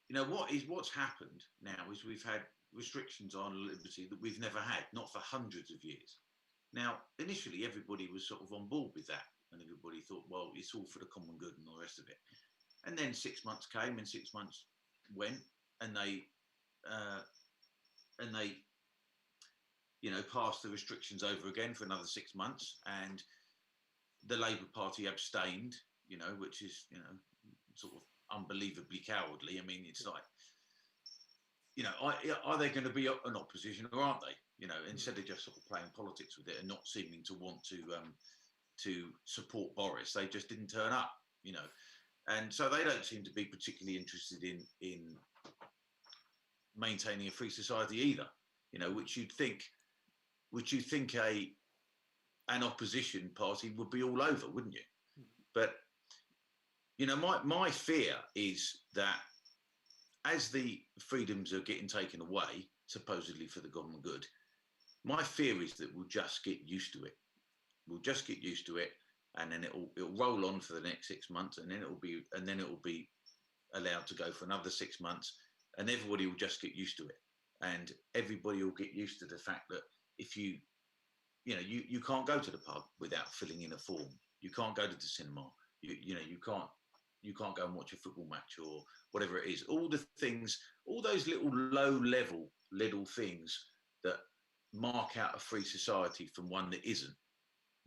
you know what's happened now is we've had restrictions on liberty that we've never had, not for hundreds of years. Now, initially, everybody was sort of on board with that, and everybody thought, well, it's all for the common good and all the rest of it. And then 6 months came, and 6 months went, and they you know, passed the restrictions over again for another 6 months, and the Labour Party abstained, you know, which is, you know, sort of unbelievably cowardly. I mean, it's like, you know, are they going to be an opposition or aren't they? You know, instead of just sort of playing politics with it and not seeming to want to support Boris, they just didn't turn up, you know, and so they don't seem to be particularly interested in maintaining a free society either. You know, which you'd think an opposition party would be all over, wouldn't you? But you know, my fear is that as the freedoms are getting taken away, supposedly for the common good, my fear is that we'll just get used to it. We'll just get used to it, and then it'll roll on for the next 6 months, and then it'll be allowed to go for another 6 months, and everybody will just get used to it, and everybody will get used to the fact that if you can't go to the pub without filling in a form, you can't go to the cinema, you can't go and watch a football match or whatever it is. All the things, all those little things that mark out a free society from one that isn't,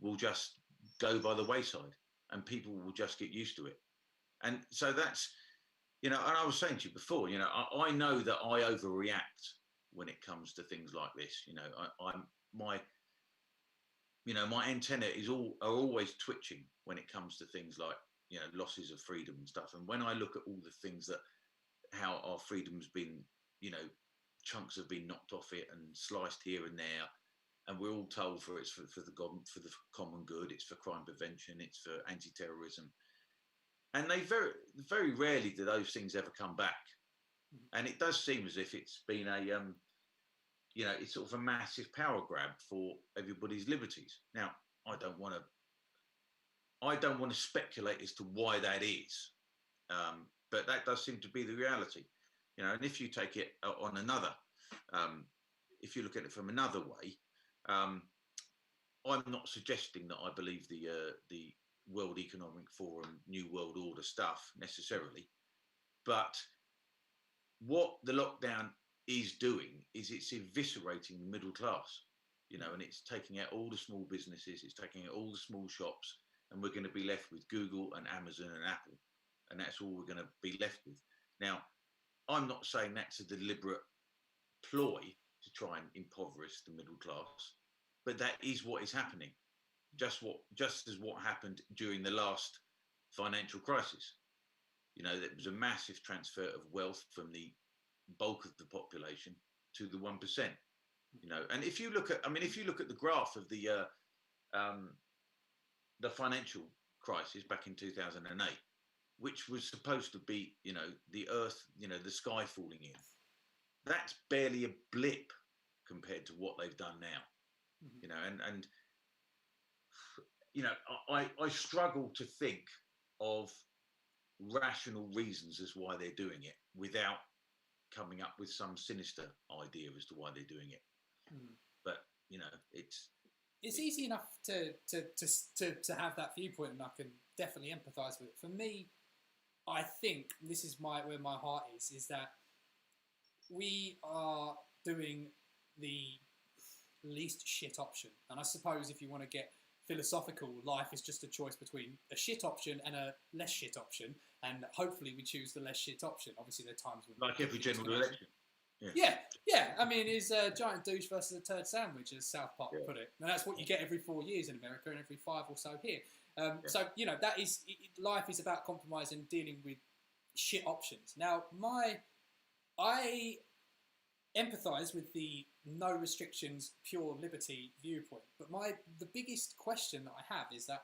will just go by the wayside, and people will just get used to it. And so that's, you know, and I was saying to you before, you know, I know that I overreact when it comes to things like this. You know, my antenna are always twitching when it comes to things like, you know, losses of freedom and stuff. And when I look at all the things how our freedom's been, you know, chunks have been knocked off it and sliced here and there, and we're all told it's for the common good, it's for crime prevention, it's for anti-terrorism, and they very rarely do those things ever come back. And it does seem as if it's been you know, it's sort of a massive power grab for everybody's liberties. Now, I don't want to speculate as to why that is, but that does seem to be the reality, you know. And if you take it on another, if you look at it from another way, I'm not suggesting that I believe the World Economic Forum, New World Order stuff necessarily, but what the lockdown is doing is it's eviscerating the middle class, you know, and it's taking out all the small businesses, it's taking out all the small shops, and we're going to be left with Google and Amazon and Apple, and that's all we're going to be left with. Now, I'm not saying that's a deliberate ploy to try and impoverish the middle class, but that is what is happening, just as what happened during the last financial crisis. You know, there was a massive transfer of wealth from the bulk of the population to the 1%. You know, and if you look at the graph of the financial crisis back in 2008, which was supposed to be, you know, the earth, you know, the sky falling in, that's barely a blip compared to what they've done now. You know, and I struggle to think of rational reasons as why they're doing it without coming up with some sinister idea as to why they're doing it. But it's easy enough to have that viewpoint, and I can definitely empathise with it. For me, I think this is where my heart is that we are doing the least shit option. And I suppose if you want to get philosophical, life is just a choice between a shit option and a less shit option, and hopefully we choose the less shit option. Obviously, there are times when like every general election. Yeah. I mean, it's a giant douche versus a turd sandwich, as South Park put it, and that's what you get every 4 years in America and every 5 or so here. So that is life is about compromise and dealing with shit options. Now, I empathise with the no restrictions, pure liberty viewpoint, but the biggest question that I have is that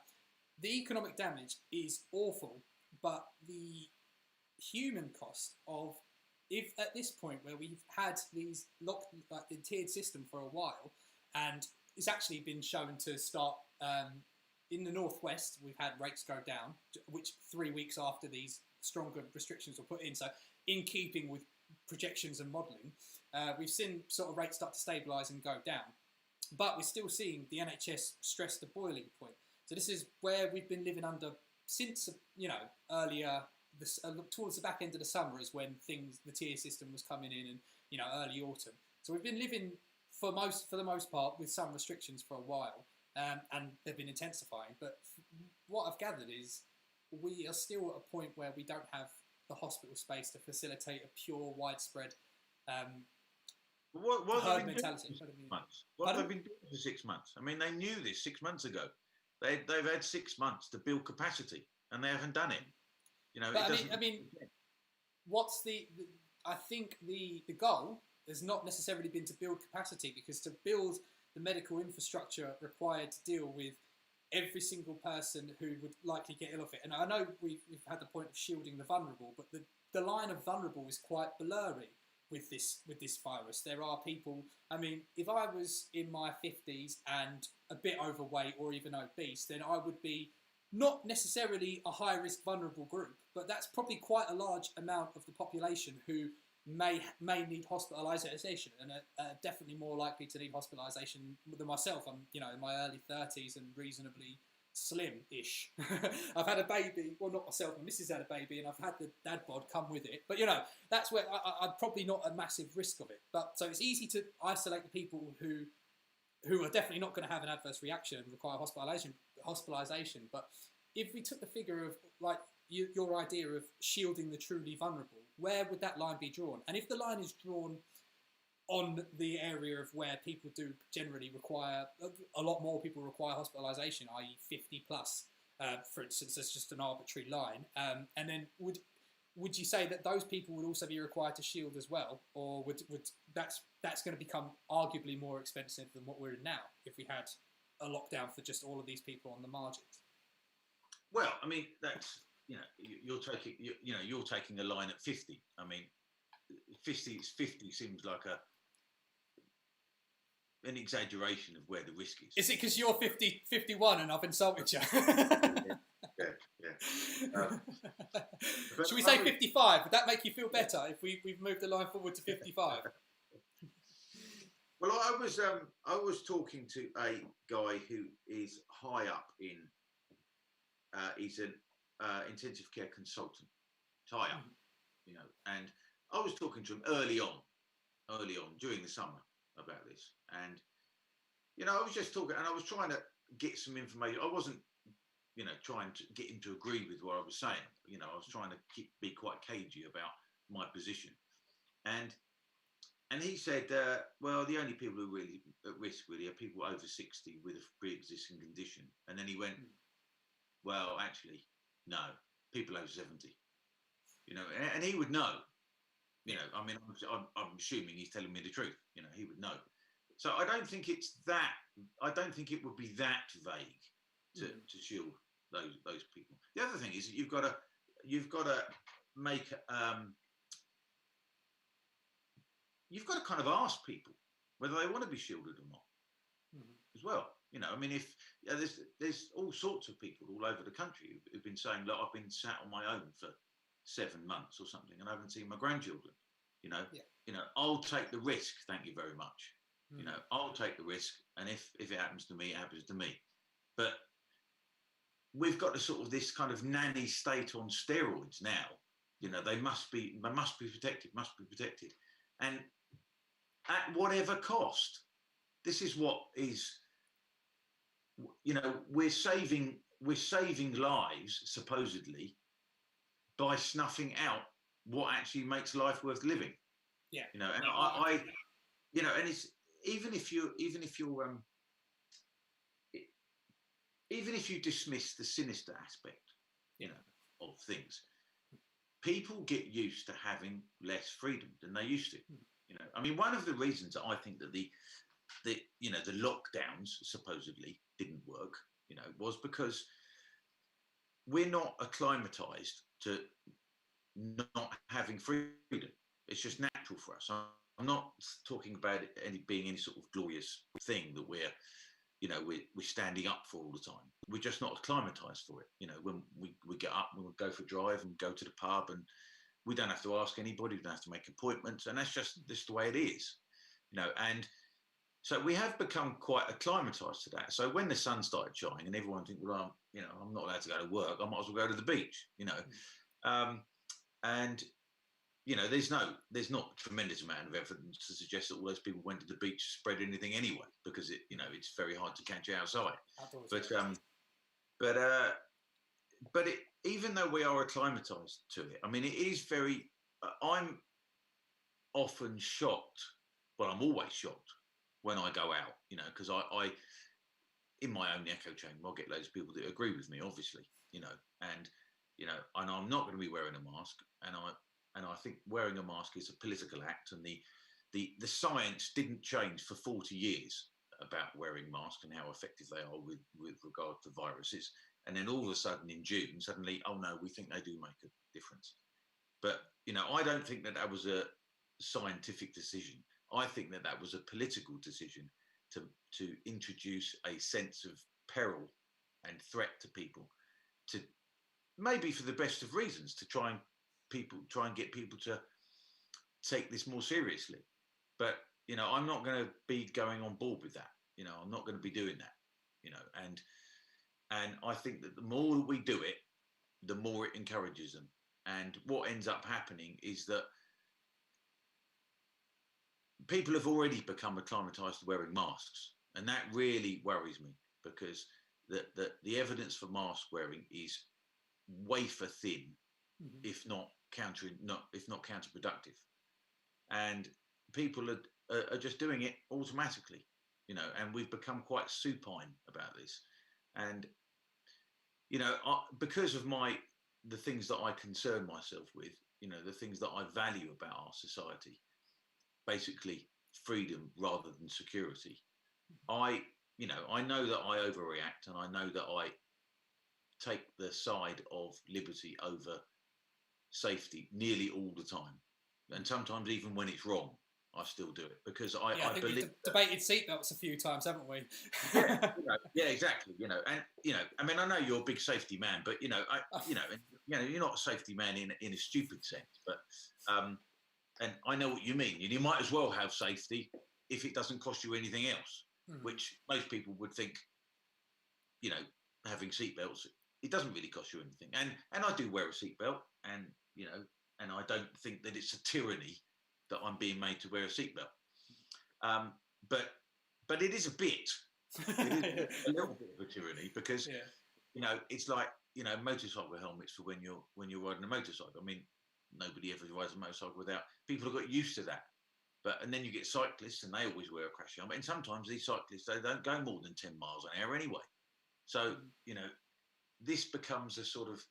the economic damage is awful, but the human cost of, if at this point where we've had these the tiered system for a while, and it's actually been shown to start in the northwest, we've had rates go down, which 3 weeks after these stronger restrictions were put in. So in keeping with projections and modelling, we've seen sort of rates start to stabilise and go down, but we're still seeing the NHS stress the boiling point. So this is where we've been living under since earlier. Towards the back end of the summer is when the tier system was coming in, and early autumn. So we've been living for the most part with some restrictions for a while, and they've been intensifying. But what I've gathered is we are still at a point where we don't have the hospital space to facilitate a pure, widespread herd mentality. What have they been doing for 6 months? I mean, they knew this 6 months ago. They've had 6 months to build capacity, and they haven't done it. I mean, what's I think the goal has not necessarily been to build capacity, because to build the medical infrastructure required to deal with every single person who would likely get ill of it. And I know we've had the point of shielding the vulnerable, but the line of vulnerable is quite blurry with this virus. There are people, I mean, if I was in my 50s and a bit overweight or even obese, then I would be not necessarily a high-risk vulnerable group, but that's probably quite a large amount of the population who may need hospitalisation, and are definitely more likely to need hospitalisation than myself. I'm in my early 30s and reasonably slim-ish. I've had a baby, well, not myself, my missus had a baby, and I've had the dad bod come with it. But that's where I'm probably not a massive risk of it. But so it's easy to isolate the people who are definitely not going to have an adverse reaction and require hospitalisation. But if we took the figure of your idea of shielding the truly vulnerable, where would that line be drawn? And if the line is drawn on the area of where people do generally require, a lot more people require hospitalisation, i.e. 50 plus, for instance, that's just an arbitrary line, and then would you say that those people would also be required to shield as well, or would that's going to become arguably more expensive than what we're in now if we had a lockdown for just all of these people on the margins? Well, I mean, that's you're taking a line at 50. I mean, 50 seems like an exaggeration of where the risk is. Is it because you're 51 and I've insulted you? Yeah. Should we say 55? Would that make you feel better if we've moved the line forward to 55? Well, I was talking to a guy who is high up in. He's an intensive care consultant, high up, and I was talking to him early on during the summer about this, and I was just talking, and I was trying to get some information. I wasn't trying to get him to agree with what I was saying. I was trying to be quite cagey about my position, and he said, well, the only people who are really at risk really are people over 60 with a pre-existing condition. And then he went, well, actually, no, people over 70, and he would know, I mean, I'm assuming he's telling me the truth, he would know. So I don't think it's that, I don't think it would be that vague to shield those people. The other thing is that you've got to make, you've got to kind of ask people whether they want to be shielded or not as well. I mean, yeah, there's all sorts of people all over the country who've been saying, look, I've been sat on my own for 7 months or something, and I haven't seen my grandchildren. I'll take the risk. Thank you very much. I'll take the risk, and if it happens to me, it happens to me. But we've got this kind of nanny state on steroids now. They must be protected, and at whatever cost. This is what is. We're saving lives supposedly by snuffing out what actually makes life worth living. Yeah. And I and it's even if you dismiss the sinister aspect, of things, people get used to having less freedom than they used to. I mean, one of the reasons that I think that the lockdowns supposedly didn't work, was because we're not acclimatized to not having freedom. It's just natural for us. I'm not talking about it being any sort of glorious thing that we're standing up for all the time. We're just not acclimatized for it. When we get up, we go for a drive and go to the pub, and we don't have to ask anybody, we don't have to make appointments, and that's just the way it is. And so we have become quite acclimatized to that. So when the sun started shining and everyone think, well, I'm not allowed to go to work, I might as well go to the beach, and there's not a tremendous amount of evidence to suggest that all those people went to the beach to spread anything anyway, because it's very hard to catch outside. But even though we are acclimatized to it, I mean, it is very. I'm often shocked. Well, I'm always shocked when I go out, because I in my own echo chamber, I'll get loads of people that agree with me, obviously, and I'm not going to be wearing a mask, and I think wearing a mask is a political act, and the science didn't change for 40 years about wearing masks and how effective they are with regard to viruses. And then all of a sudden in June, suddenly, oh no, we think they do make a difference. But, I don't think that was a scientific decision. I think that was a political decision to introduce a sense of peril and threat to people, to maybe for the best of reasons, to try and get people to take this more seriously. But, I'm not going to be going on board with that. I'm not going to be doing that, and I think that the more we do it, the more it encourages them. And what ends up happening is that people have already become acclimatized to wearing masks. And that really worries me, because the evidence for mask wearing is wafer thin, if not counterproductive. And people are just doing it automatically, and we've become quite supine about this. And, because of the things that I concern myself with, the things that I value about our society, basically freedom rather than security, I know that I overreact, and I know that I take the side of liberty over safety nearly all the time. And sometimes even when it's wrong, I still do it, because I think believe we've debated seatbelts a few times, haven't we? yeah, exactly. And I mean, I know you're a big safety man, but you're not a safety man in a stupid sense. But and I know what you mean. You might as well have safety if it doesn't cost you anything else, which most people would think. Having seatbelts, it doesn't really cost you anything. And I do wear a seatbelt, and and I don't think that it's a tyranny that I'm being made to wear a seatbelt. But it is a bit. It is a little bit of a tyranny, because it's like motorcycle helmets for when you're riding a motorcycle. I mean, nobody ever rides a motorcycle without. People have got used to that. And then you get cyclists, and they always wear a crash helmet. And sometimes these cyclists, they don't go more than 10 miles an hour anyway. So this becomes a sort of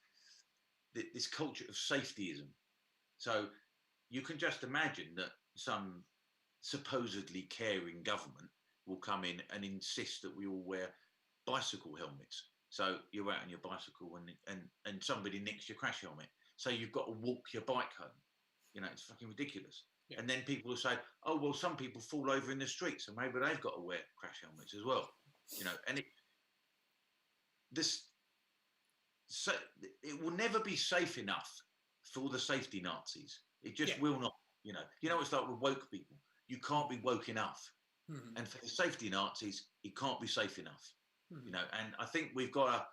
this culture of safetyism. So you can just imagine that some supposedly caring government will come in and insist that we all wear bicycle helmets. So you're out on your bicycle, and somebody nicks your crash helmet, so you've got to walk your bike home. It's fucking ridiculous. Yeah. And then people will say, oh, well, some people fall over in the street, so maybe they've got to wear crash helmets as well. And this, so it will never be safe enough for the safety Nazis. It just will not. You know, it's like with woke people. You can't be woke enough, and for the safety Nazis, it can't be safe enough. You know, and I think we've got to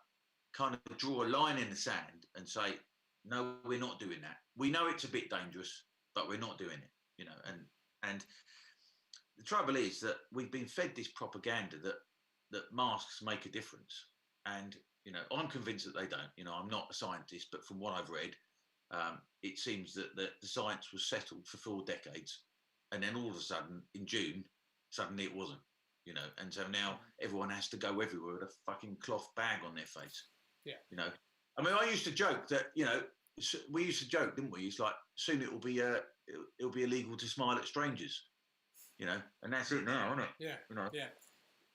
kind of draw a line in the sand and say, no, we're not doing that. We know it's a bit dangerous, but we're not doing it. You know, and the trouble is that we've been fed this propaganda that masks make a difference, and you know, I'm convinced that they don't. You know, I'm not a scientist, but from what I've read, it seems that the science was settled for 4 decades, and then all of a sudden, in June, suddenly it wasn't. You know, and so now everyone has to go everywhere with a fucking cloth bag on their face. Yeah. You know, I mean, I used to joke that, you know, we used to joke, didn't we? It's like soon it'll be illegal to smile at strangers. You know, and that's it now, isn't it? Yeah. You know. Yeah.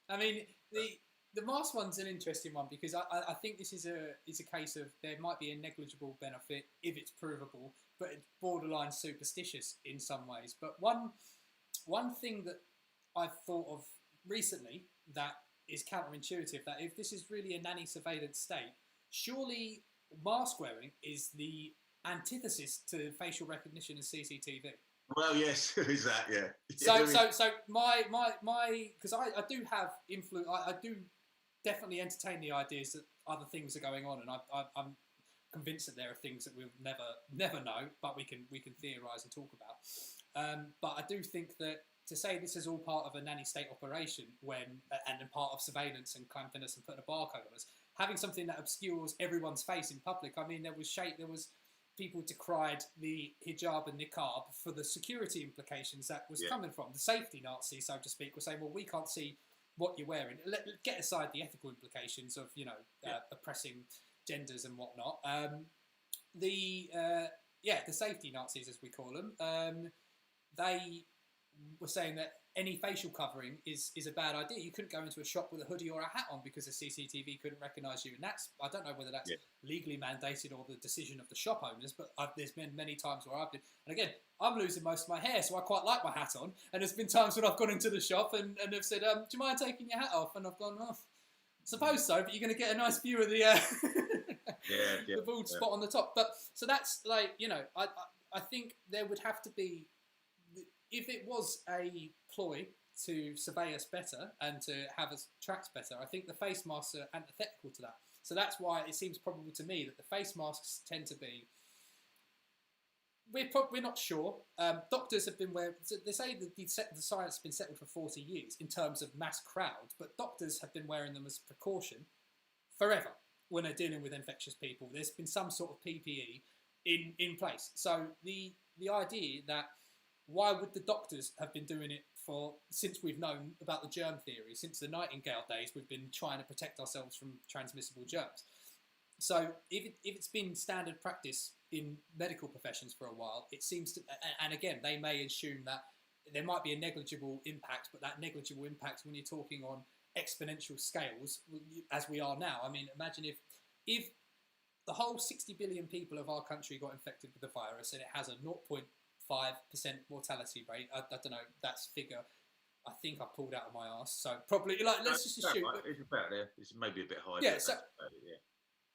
I mean, the mask one's an interesting one because I think this is a case of there might be a negligible benefit if it's provable, but it's borderline superstitious in some ways. But one thing that I've thought of recently that is counterintuitive, that if this is really a nanny surveillance state, surely mask wearing is the antithesis to facial recognition and CCTV. Well, yes, is that, yeah. So my because I do have influence. I do definitely entertain the ideas that other things are going on, and I'm convinced that there are things that we'll never know, but we can theorise and talk about. But I do think that to say this is all part of a nanny state operation and part of surveillance and clamping us and putting a barcode on us, having something that obscures everyone's face in public. I mean, there was people decried the hijab and niqab for the security implications that was coming from. The safety Nazis, so to speak, were saying, well, we can't see what you're wearing. Get aside the ethical implications of, you know, oppressing genders and whatnot. The safety Nazis, as we call them, they were saying that any facial covering is a bad idea. You couldn't go into a shop with a hoodie or a hat on because the CCTV couldn't recognise you. And I don't know whether that's legally mandated or the decision of the shop owners, but there's been many times where I've been, and again, I'm losing most of my hair, so I quite like my hat on. And there's been times when I've gone into the shop and they've said, do you mind taking your hat off? And I've gone, oh, suppose so, but you're going to get a nice view of the the bald spot on the top. But so that's like, you know, I think there would have to be, if it was a ploy to survey us better and to have us tracked better, I think the face masks are antithetical to that. So that's why it seems probable to me that the face masks tend to be. We're not sure. Doctors have been wearing. They say that the science has been settled for 40 years in terms of mass crowd, but doctors have been wearing them as precaution forever when they're dealing with infectious people. There's been some sort of PPE in place. So the idea that why would the doctors have been doing it since we've known about the germ theory, since the Nightingale days, we've been trying to protect ourselves from transmissible germs. So if it's been standard practice in medical professions for a while, it seems to, and again, they may assume that there might be a negligible impact, but that negligible impact when you're talking on exponential scales, as we are now. I mean, imagine if the whole 60 billion people of our country got infected with the virus and it has a 0.5% mortality rate. I don't know, that's figure I think I pulled out of my arse. So probably let's just assume it's about there. It's maybe a bit high. Yeah.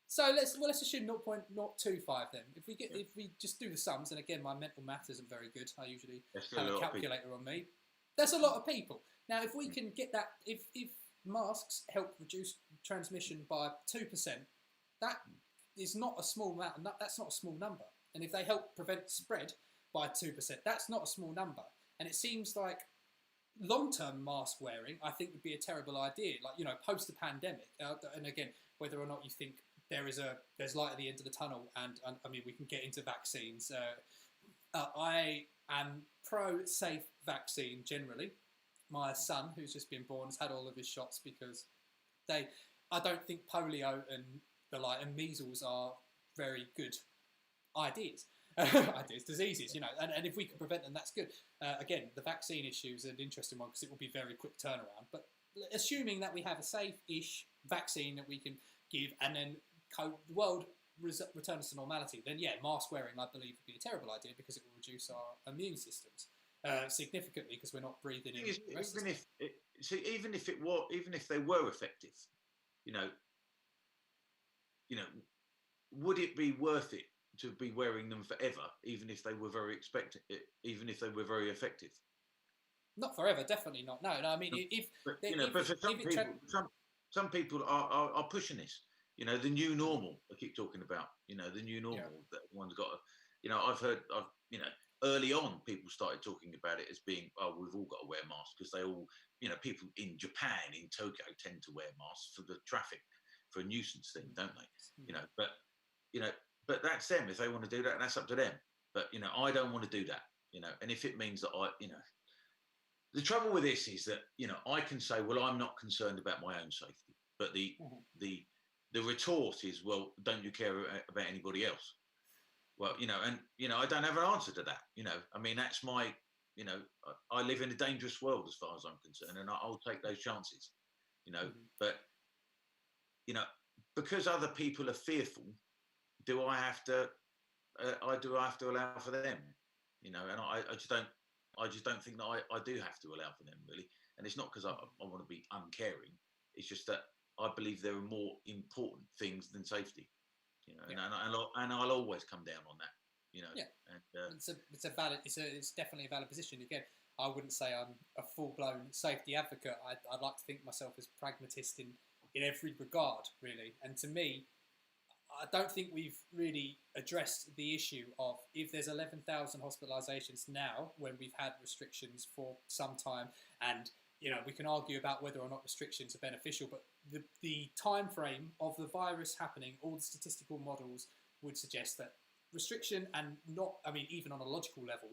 So let's assume 0.025 then. If we just do the sums, and again my mental math isn't very good. I usually have a calculator on me. That's a lot of people. Now if we can get that, if masks help reduce transmission by 2%, that is not a small amount. That's not a small number. And if they help prevent spread by 2%, that's not a small number. And it seems like long-term mask wearing, I think, would be a terrible idea. Like, you know, post the pandemic, and again, whether or not you think there's light at the end of the tunnel, and I mean, we can get into vaccines. I am pro-safe vaccine generally. My son, who's just been born, has had all of his shots because I don't think polio and measles are very good ideas. Diseases, you know, and if we can prevent them, that's good. Again, the vaccine issue is an interesting one because it will be very quick turnaround. But assuming that we have a safe-ish vaccine that we can give, and then the world returns to normality, then yeah, mask wearing, I believe, would be a terrible idea because it will reduce our immune systems significantly because we're not breathing in. Even if they were effective, you know, you know, would it be worth it to be wearing them forever, even if they were even if they were very effective? Not forever, definitely not. No, I mean, but for some people are pushing this. You know, the new normal. I keep talking about. You know, the new normal that one's got. I've heard. Early on, people started talking about it as being, oh, we've all got to wear masks, because they all, people in Japan, in Tokyo, tend to wear masks for the traffic, for a nuisance thing, don't they? But that's them. If they want to do that, that's up to them. But I don't want to do that. And if it means that the trouble with this is that I can say, well, I'm not concerned about my own safety, but the retort is, well, don't you care about anybody else? Well, I don't have an answer to that. I mean, that's my, I live in a dangerous world as far as I'm concerned, and I'll take those chances. But because other people are fearful, do I have to allow for them? And I just don't think that I do have to allow for them, really. And it's not because I want to be uncaring. It's just that I believe there are more important things than safety. And I'll always come down on that. And, it's definitely a valid position. Again, I wouldn't say I'm a full-blown safety advocate. I'd like to think myself as pragmatist in every regard, really. And to me, I don't think we've really addressed the issue of, if there's 11,000 hospitalisations now, when we've had restrictions for some time, and we can argue about whether or not restrictions are beneficial, but the time frame of the virus happening, all the statistical models would suggest that restriction, and even on a logical level,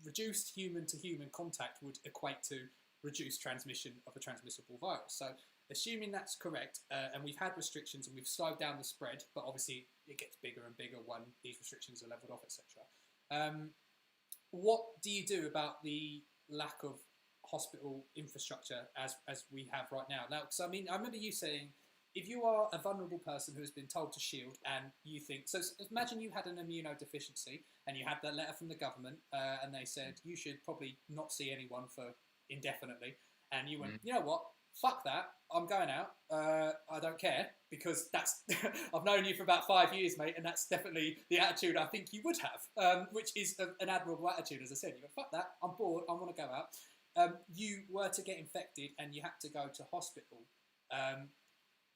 reduced human-to-human contact would equate to reduced transmission of a transmissible virus. So assuming that's correct, and we've had restrictions and we've slowed down the spread, but obviously it gets bigger and bigger when these restrictions are levelled off, etc. What do you do about the lack of hospital infrastructure as we have right now? Now, so I remember you saying, if you are a vulnerable person who has been told to shield, and you think, so imagine you had an immunodeficiency and you had that letter from the government, and they said you should probably not see anyone for indefinitely, and you went, you know what, fuck that, I'm going out, I don't care, because that's I've known you for about 5 years, mate, and that's definitely the attitude I think you would have, which is an admirable attitude. As I said, you go, fuck that, I'm bored, I want to go out. You were to get infected and you had to go to hospital.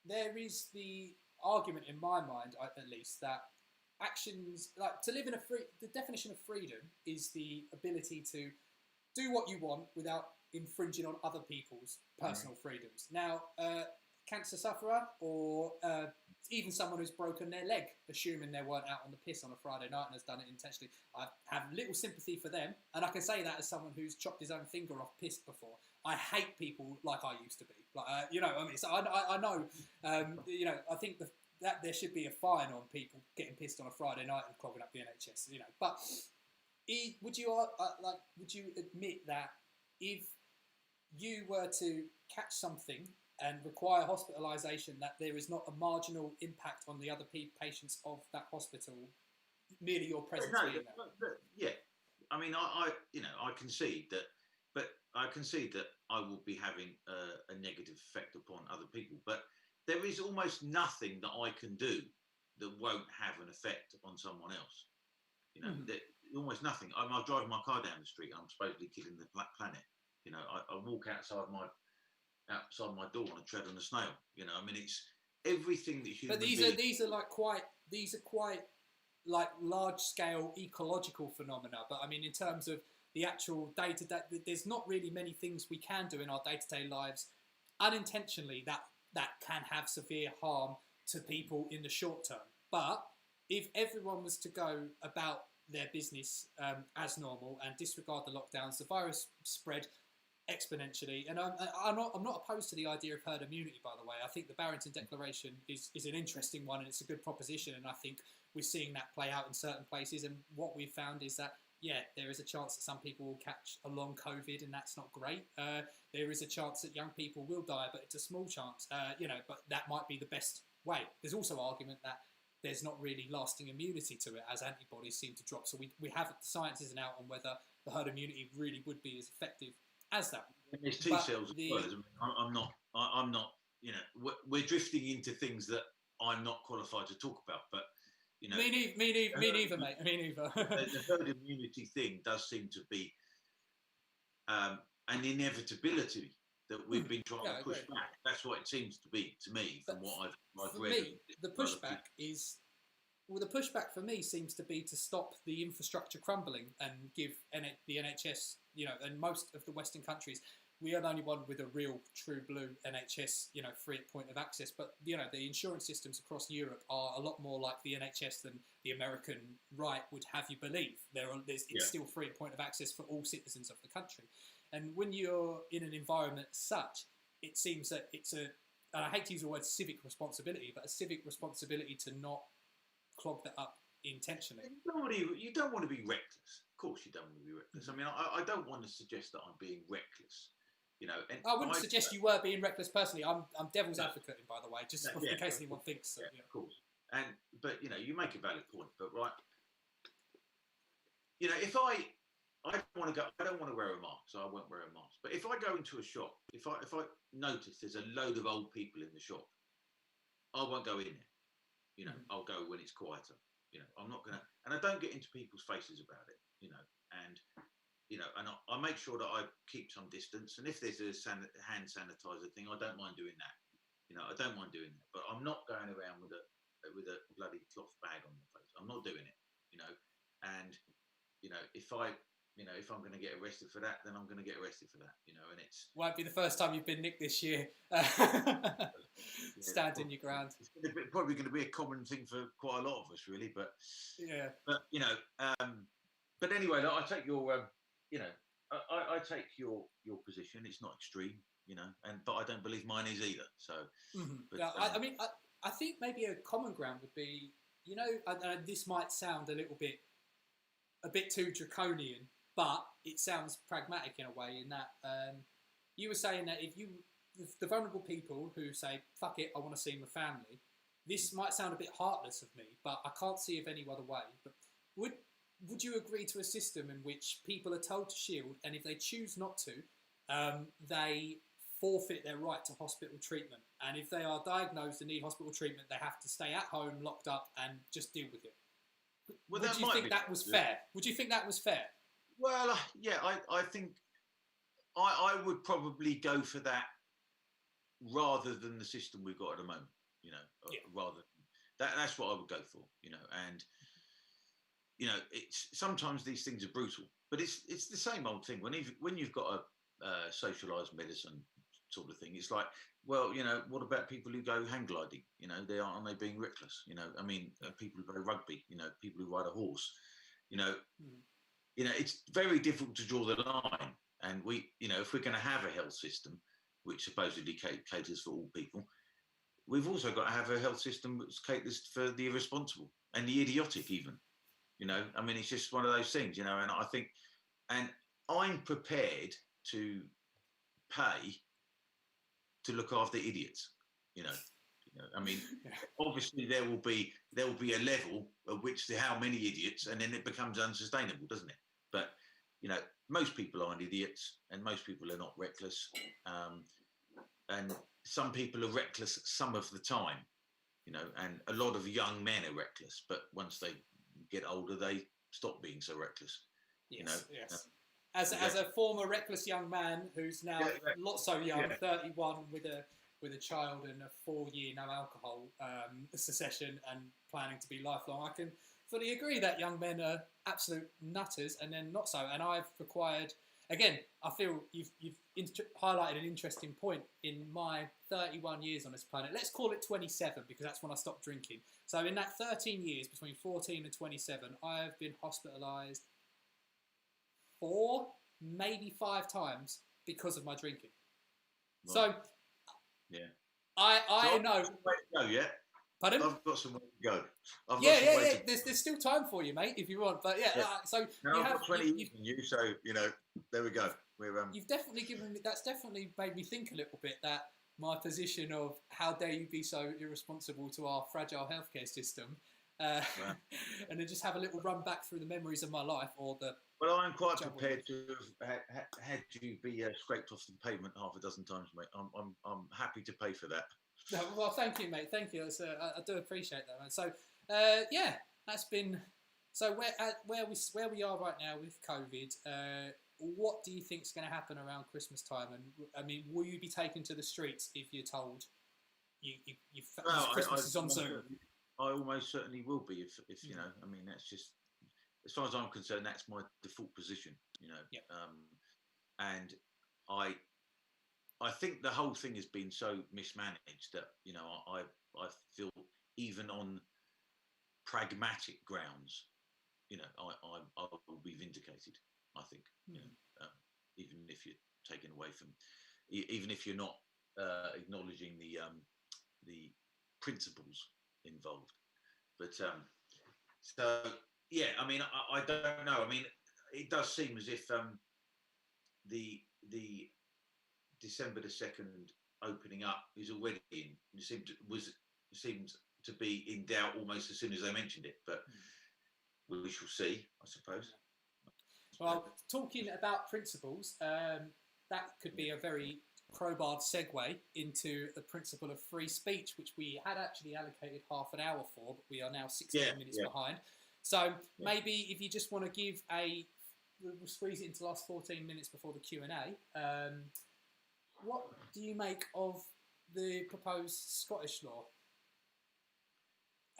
There is the argument in my mind, at least, that actions, like to live in the definition of freedom is the ability to do what you want without infringing on other people's personal freedoms. Now, cancer sufferer, or even someone who's broken their leg, assuming they weren't out on the piss on a Friday night and has done it intentionally, I have little sympathy for them, and I can say that as someone who's chopped his own finger off pissed before. I hate people like I used to be. Like, so I know, I think that there should be a fine on people getting pissed on a Friday night and clogging up the NHS. But would you admit that if you were to catch something and require hospitalisation, that there is not a marginal impact on the other patients of that hospital, merely your presence being there? Yeah, I mean, I concede that, but I concede that I will be having a negative effect upon other people. But there is almost nothing that I can do that won't have an effect on someone else. Almost nothing. I'm driving my car down the street, I'm supposedly killing the planet. I walk outside my door and I tread on a snail. I mean, it's everything that human. But these are quite like large scale ecological phenomena. But I mean, in terms of the actual day-to-day, there's not really many things we can do in our day-to-day lives unintentionally that can have severe harm to people in the short term. But if everyone was to go about their business as normal and disregard the lockdowns, the virus spread exponentially. And I'm not opposed to the idea of herd immunity, by the way. I think the Barrington Declaration is an interesting one, and it's a good proposition, and I think we're seeing that play out in certain places. And what we've found is that, yeah, there is a chance that some people will catch a long COVID, and that's not great. There is a chance that young people will die, but it's a small chance, but that might be the best way. There's also argument that there's not really lasting immunity to it, as antibodies seem to drop. So we have, the science isn't out on whether the herd immunity really would be as effective as that. There's T cells as well. I'm not. We're drifting into things that I'm not qualified to talk about. But you know, me neither, mate. Me neither. The herd immunity thing does seem to be an inevitability that we've been trying to push back. That's what it seems to be to me, from what I've read. For me, the pushback is. Well, the pushback for me seems to be to stop the infrastructure crumbling and give the NHS, you know, and most of the Western countries, we are the only one with a real true blue NHS, you know, free at point of access. But, you know, the insurance systems across Europe are a lot more like the NHS than the American right would have you believe. It's still free at point of access for all citizens of the country. And when you're in an environment as such, it seems that it's and I hate to use the word civic responsibility, but a civic responsibility to not clog that up intentionally. You don't want to be reckless. Of course you don't want to be reckless. I mean, I don't want to suggest that I'm being reckless. You know, and I wouldn't suggest you were being reckless personally. I'm devil's advocate, by the way, just in case anyone thinks so. Yeah, of course. But you know, you make a valid point. But right, you know, if I don't want to wear a mask, so I won't wear a mask. But if I go into a shop, if I notice there's a load of old people in the shop, I won't go in there. You know, I'll go when it's quieter. You know, I'm not gonna, and I don't get into people's faces about it. You know, and I make sure that I keep some distance. And if there's a hand sanitizer thing, I don't mind doing that. You know, I don't mind doing that. But I'm not going around with a bloody cloth bag on my face. I'm not doing it. You know, and you know, if I'm going to get arrested for that, then I'm going to get arrested for that. You know, and it's won't be the first time you've been nicked this year. Standing your ground. It's probably going to be a common thing for quite a lot of us, really. But but you know, but anyway, I take your, you know, I take your position. It's not extreme, you know, but I don't believe mine is either. So, but, I mean, I think maybe a common ground would be, you know, this might sound a bit too draconian, but it sounds pragmatic in a way. In that, you were saying that if the vulnerable people who say, fuck it, I want to see my family, this might sound a bit heartless of me, but I can't see of any other way. But would you agree to a system in which people are told to shield, and if they choose not to, they forfeit their right to hospital treatment? And if they are diagnosed and need hospital treatment, they have to stay at home, locked up, and just deal with it. Well, would you think that was fair? Would you think that was fair? Well, yeah, I think I would probably go for that rather than the system we've got at the moment. You know, that's what I would go for. You know, and you know, it's sometimes these things are brutal, but it's the same old thing. When you've got a socialised medicine sort of thing, it's like, well, you know, what about people who go hang gliding? You know, aren't they being reckless? You know, I mean, people who play rugby, you know, people who ride a horse, you know, you know, it's very difficult to draw the line. And you know, if we're going to have a health system which supposedly caters for all people, we've also got to have a health system which caters for the irresponsible and the idiotic even. You know, I mean, it's just one of those things, you know, and I think, and I'm prepared to pay to look after idiots, you know. I mean, obviously there will be a level at which how many idiots, and then it becomes unsustainable, doesn't it? But, you know, most people aren't idiots, and most people are not reckless. And some people are reckless some of the time, you know, and a lot of young men are reckless, but once they get older, they stop being so reckless. Yes, you know. Yes. As a former reckless young man who's now not so young, 31, with a child and a 4-year no alcohol cessation and planning to be lifelong, I can fully agree that young men are absolute nutters and then not so. And I've required, again, I feel you've highlighted an interesting point in my 31 years on this planet. Let's call it 27 because that's when I stopped drinking. So in that 13 years between 14 and 27, I have been hospitalised 4, maybe 5 times because of my drinking. Right. So, I know. No, yeah. Pardon? I've got some way to go. Yeah. There's still time for you, mate, if you want. But so no, you have 20 years in you, so you know. There we go. You've definitely given me. That's definitely made me think a little bit that my position of how dare you be so irresponsible to our fragile healthcare system, and then just have a little run back through the memories of my life or the. Well, I'm quite prepared to have had you be scraped off the pavement half a dozen times, mate. I'm happy to pay for that. No, well, thank you, mate. Thank you. I do appreciate that, man. So, yeah, that's been. So where we are right now with COVID, what do you think is going to happen around Christmas time? And I mean, will you be taken to the streets if you're told Christmas is on Zoom? I almost certainly will be if you know. I mean, that's just, as far as I'm concerned, that's my default position. You know, Yep. And I think the whole thing has been so mismanaged that, you know, I feel even on pragmatic grounds, you know, I will be vindicated. I think, you know, even if you're taken away from, even if you're not acknowledging the principles involved. But so yeah, I mean, I don't know. I mean, it does seem as if the December the 2nd opening up is already in. It seemed to be in doubt almost as soon as they mentioned it, but we shall see, I suppose. Well, talking about principles, that could be a very crowbarred segue into the principle of free speech, which we had actually allocated half an hour for, but we are now 16 minutes behind. So maybe if you just want to give we'll squeeze it into the last 14 minutes before the Q&A. What do you make of the proposed Scottish law?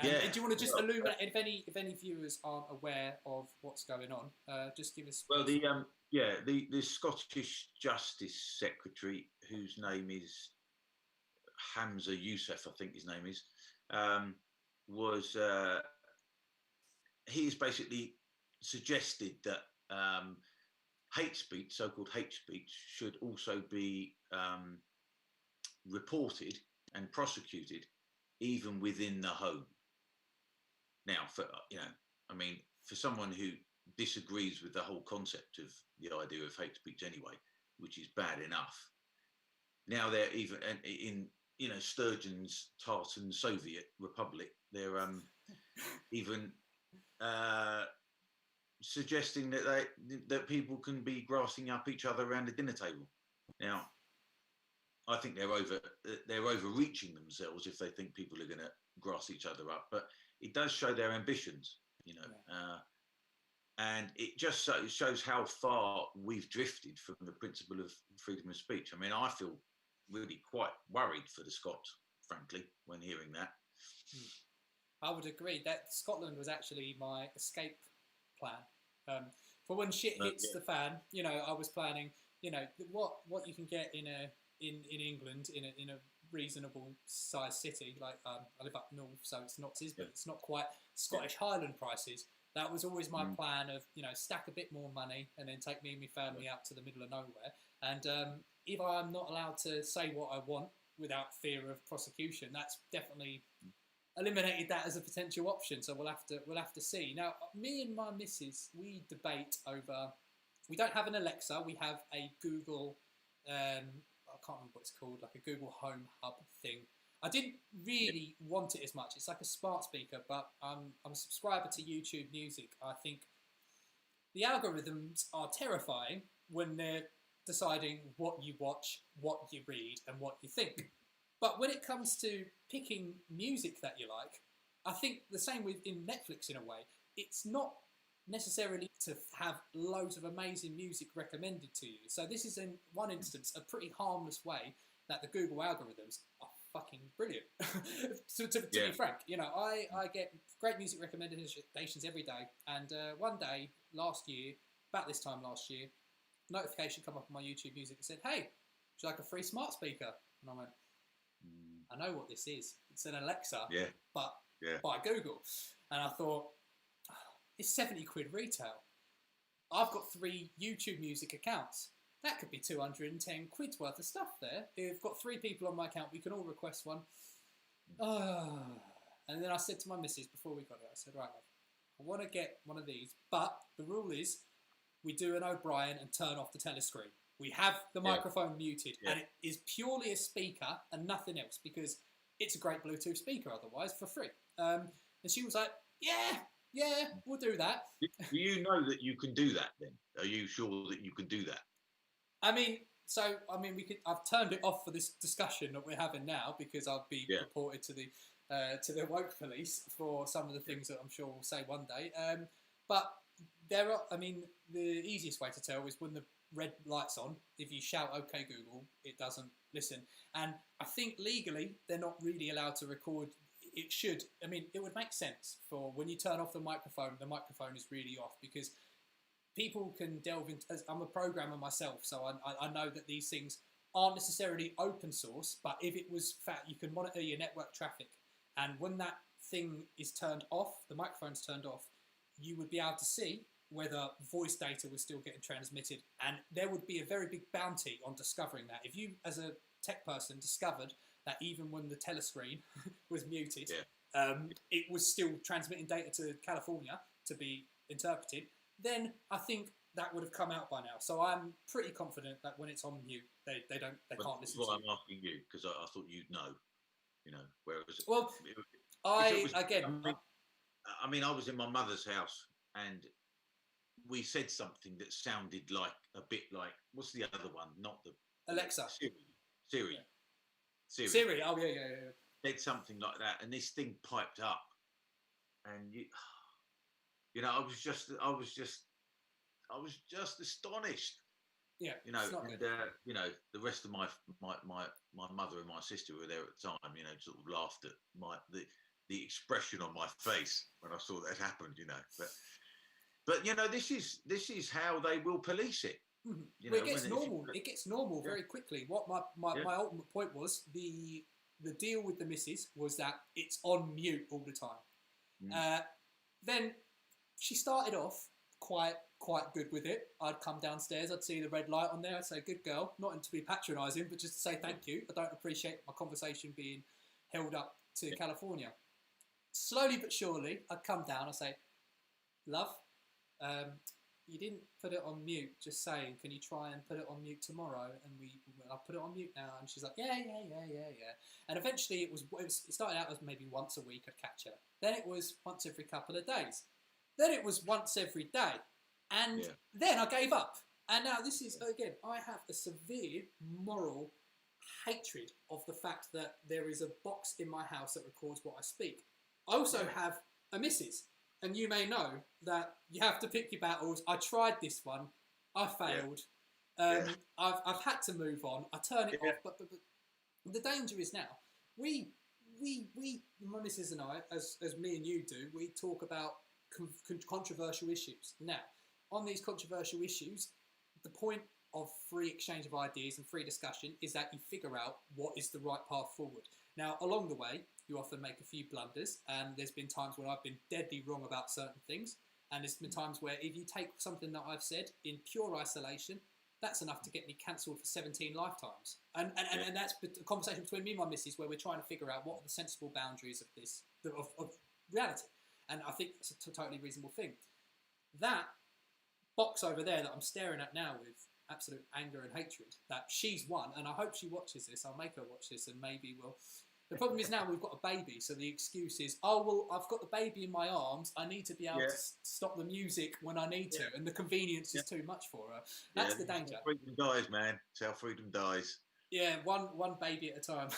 And do you want to just illuminate, if any viewers aren't aware of what's going on, just give us... Well, the Scottish Justice Secretary, whose name is Hamza Youssef, I think his name is, he's basically suggested that hate speech, so-called hate speech, should also be reported and prosecuted even within the home. Now, for someone who disagrees with the whole concept of the idea of hate speech anyway, which is bad enough, now they're even in Sturgeon's Tartan Soviet Republic, they're even suggesting that people can be grassing up each other around a dinner table. Now, I think they're overreaching themselves if they think people are going to grass each other up, but it does show their ambitions, you know, and it just shows how far we've drifted from the principle of freedom of speech. I mean, I feel really quite worried for the Scots, frankly, when hearing that. I would agree that Scotland was actually my escape plan. For when shit hits the fan, you know, I was planning, you know, what you can get in England in a reasonable sized city. Like I live up north, so it's not Tisbet, it's not quite Scottish Highland prices. That was always my plan of, you know, stack a bit more money and then take me and my family out to the middle of nowhere. And if I'm not allowed to say what I want without fear of prosecution, that's definitely eliminated that as a potential option. So we'll have to see. Now, me and my missus, we debate over. We don't have an Alexa. We have a Google. I can't remember what it's called, like a Google Home Hub thing. I didn't really want it as much. It's like a smart speaker, but I'm a subscriber to YouTube Music. I think the algorithms are terrifying when they're deciding what you watch, what you read, and what you think. But when it comes to picking music that you like, I think the same in Netflix in a way. It's not necessarily to have loads of amazing music recommended to you. So this is, in one instance, a pretty harmless way that the Google algorithms are fucking brilliant. to be frank, you know, I get great music recommendations every day. And one day last year, about this time last year, notification come up on my YouTube Music and said, "Hey, would you like a free smart speaker?" And I went, I know what this is. It's an Alexa, but by Google. And I thought, it's 70 quid retail. I've got 3 YouTube Music accounts. That could be 210 quid's worth of stuff there. If I've got 3 people on my account, we can all request one. And then I said to my missus before we got it, I said, right, I want to get one of these, but the rule is we do an O'Brien and turn off the telescreen. We have the microphone muted, and it is purely a speaker and nothing else, because it's a great Bluetooth speaker otherwise for free. And she was like, yeah, we'll do that. Do you know that you can do that then? Are you sure that you can do that? I mean, So I mean, I've turned it off for this discussion that we're having now because I'll be reported to the woke police for some of the things that I'm sure we'll say one day. But there are, I mean, the easiest way to tell is when the red light's on. If you shout "OK Google," it doesn't listen. And I think legally they're not really allowed to record. It should. I mean, it would make sense for when you turn off the microphone is really off because people can delve into. As I'm a programmer myself, so I know that these things aren't necessarily open source. But if it was you can monitor your network traffic, and when that thing is turned off, the microphone's turned off, you would be able to see whether voice data was still getting transmitted, and there would be a very big bounty on discovering that. If you, as a tech person, discovered that even when the telescreen was muted, it was still transmitting data to California to be interpreted, then I think that would have come out by now. So I'm pretty confident that when it's on mute, they can't listen to I'm you. asking you because I thought you'd know, whereas I mean, I was in my mother's house and we said something that sounded like a bit like, what's the other one? Not the Alexa. Siri. Yeah. Siri. Oh yeah. Said something like that, and this thing piped up, and I was just astonished. Yeah. The rest of my mother and my sister were there at the time. Sort of laughed at the expression on my face when I saw that happened. But this is how they will police it. Mm-hmm. It gets normal very quickly. What my ultimate point was, the deal with the missus was that it's on mute all the time. Then she started off quite good with it. I'd come downstairs, I'd see the red light on there, I'd say, "Good girl," not to be patronising, but just to say thank you. I don't appreciate my conversation being held up to California. Slowly but surely, I'd come down, I'd say, "Love, you didn't put it on mute, just saying, can you try and put it on mute tomorrow?" And I'll put it on mute now. And she's like, yeah. And eventually it started out as maybe once a week I'd catch her. Then it was once every couple of days. Then it was once every day. And then I gave up. And now this is, again, I have a severe moral hatred of the fact that there is a box in my house that records what I speak. I also have a missus. And you may know that you have to pick your battles. I tried this one. I failed. I've had to move on. I turn it off. But the danger is now, we my missus and I, as me and you do, we talk about controversial issues. Now, on these controversial issues, the point of free exchange of ideas and free discussion is that you figure out what is the right path forward. Now, along the way, you often make a few blunders, and there's been times when I've been deadly wrong about certain things, and there's been times where if you take something that I've said in pure isolation, that's enough to get me cancelled for 17 lifetimes. And that's a conversation between me and my missus where we're trying to figure out what are the sensible boundaries of this, of reality. And I think it's a totally reasonable thing. That box over there that I'm staring at now with absolute anger and hatred, that she's won, and I hope she watches this. I'll make her watch this, and maybe we'll... The problem is now we've got a baby, so the excuse is, oh, well, I've got the baby in my arms, I need to be able to stop the music when I need to, and the convenience is too much for her. That's the danger. Freedom dies, man. It's how freedom dies. Yeah, one baby at a time.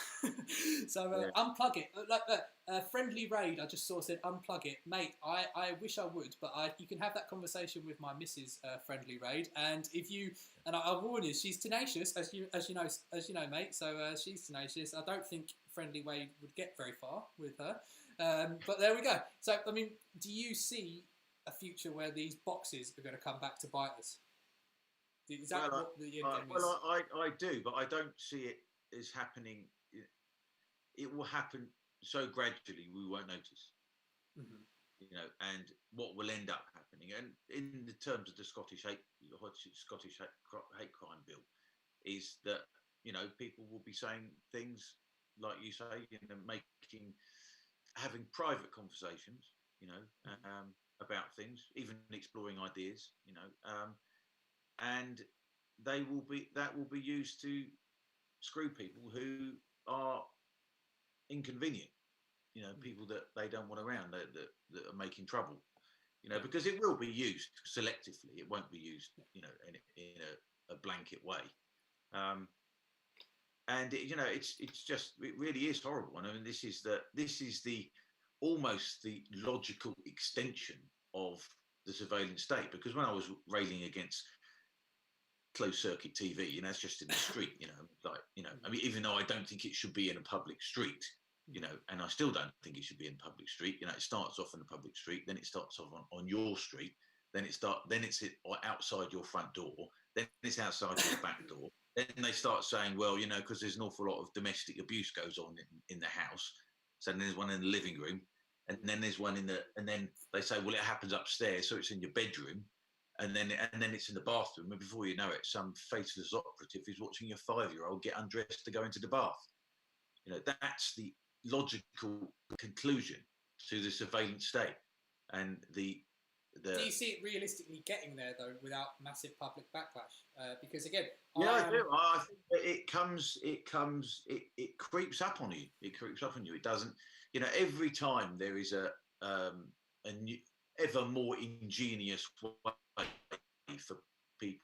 So unplug it. Friendly Raid, I just saw said unplug it, mate. I wish I would, but you can have that conversation with my Mrs. Friendly Raid, and I'll warn you, she's tenacious, as you know, mate. So she's tenacious. I don't think Friendly Raid would get very far with her, but there we go. So I mean, do you see a future where these boxes are going to come back to bite us? Is that what the end game is? Well, I do, but I don't see it as happening. It will happen so gradually we won't notice. Mm-hmm. And what will end up happening, and in the terms of the Scottish hate crime bill, is that people will be saying things like you say, having private conversations, about things, even exploring ideas, and that will be used to screw people who are inconvenient, people that they don't want around, that are making trouble, because it will be used selectively. It won't be used, in a blanket way. And it really is horrible. And I mean, this is the almost the logical extension of the surveillance state. Because when I was railing against closed circuit TV, it's just in the street, I mean, even though I don't think it should be in a public street, and I still don't think it should be in a public street. It starts off in a public street, then it starts off on your street, then it's outside your front door, then it's outside your back door. Then they start saying, well, because there's an awful lot of domestic abuse goes on in the house. So then there's one in the living room, and then there's one and then they say, well, it happens upstairs, so it's in your bedroom, and then it's in the bathroom, and before you know it, some faceless operative is watching your 5-year-old get undressed to go into the bath. That's the logical conclusion to the surveillance state, and the. Do you see it realistically getting there though, without massive public backlash? Because again, I do. I think it creeps up on you. It creeps up on you. It doesn't. Every time there is a new, ever more ingenious way for people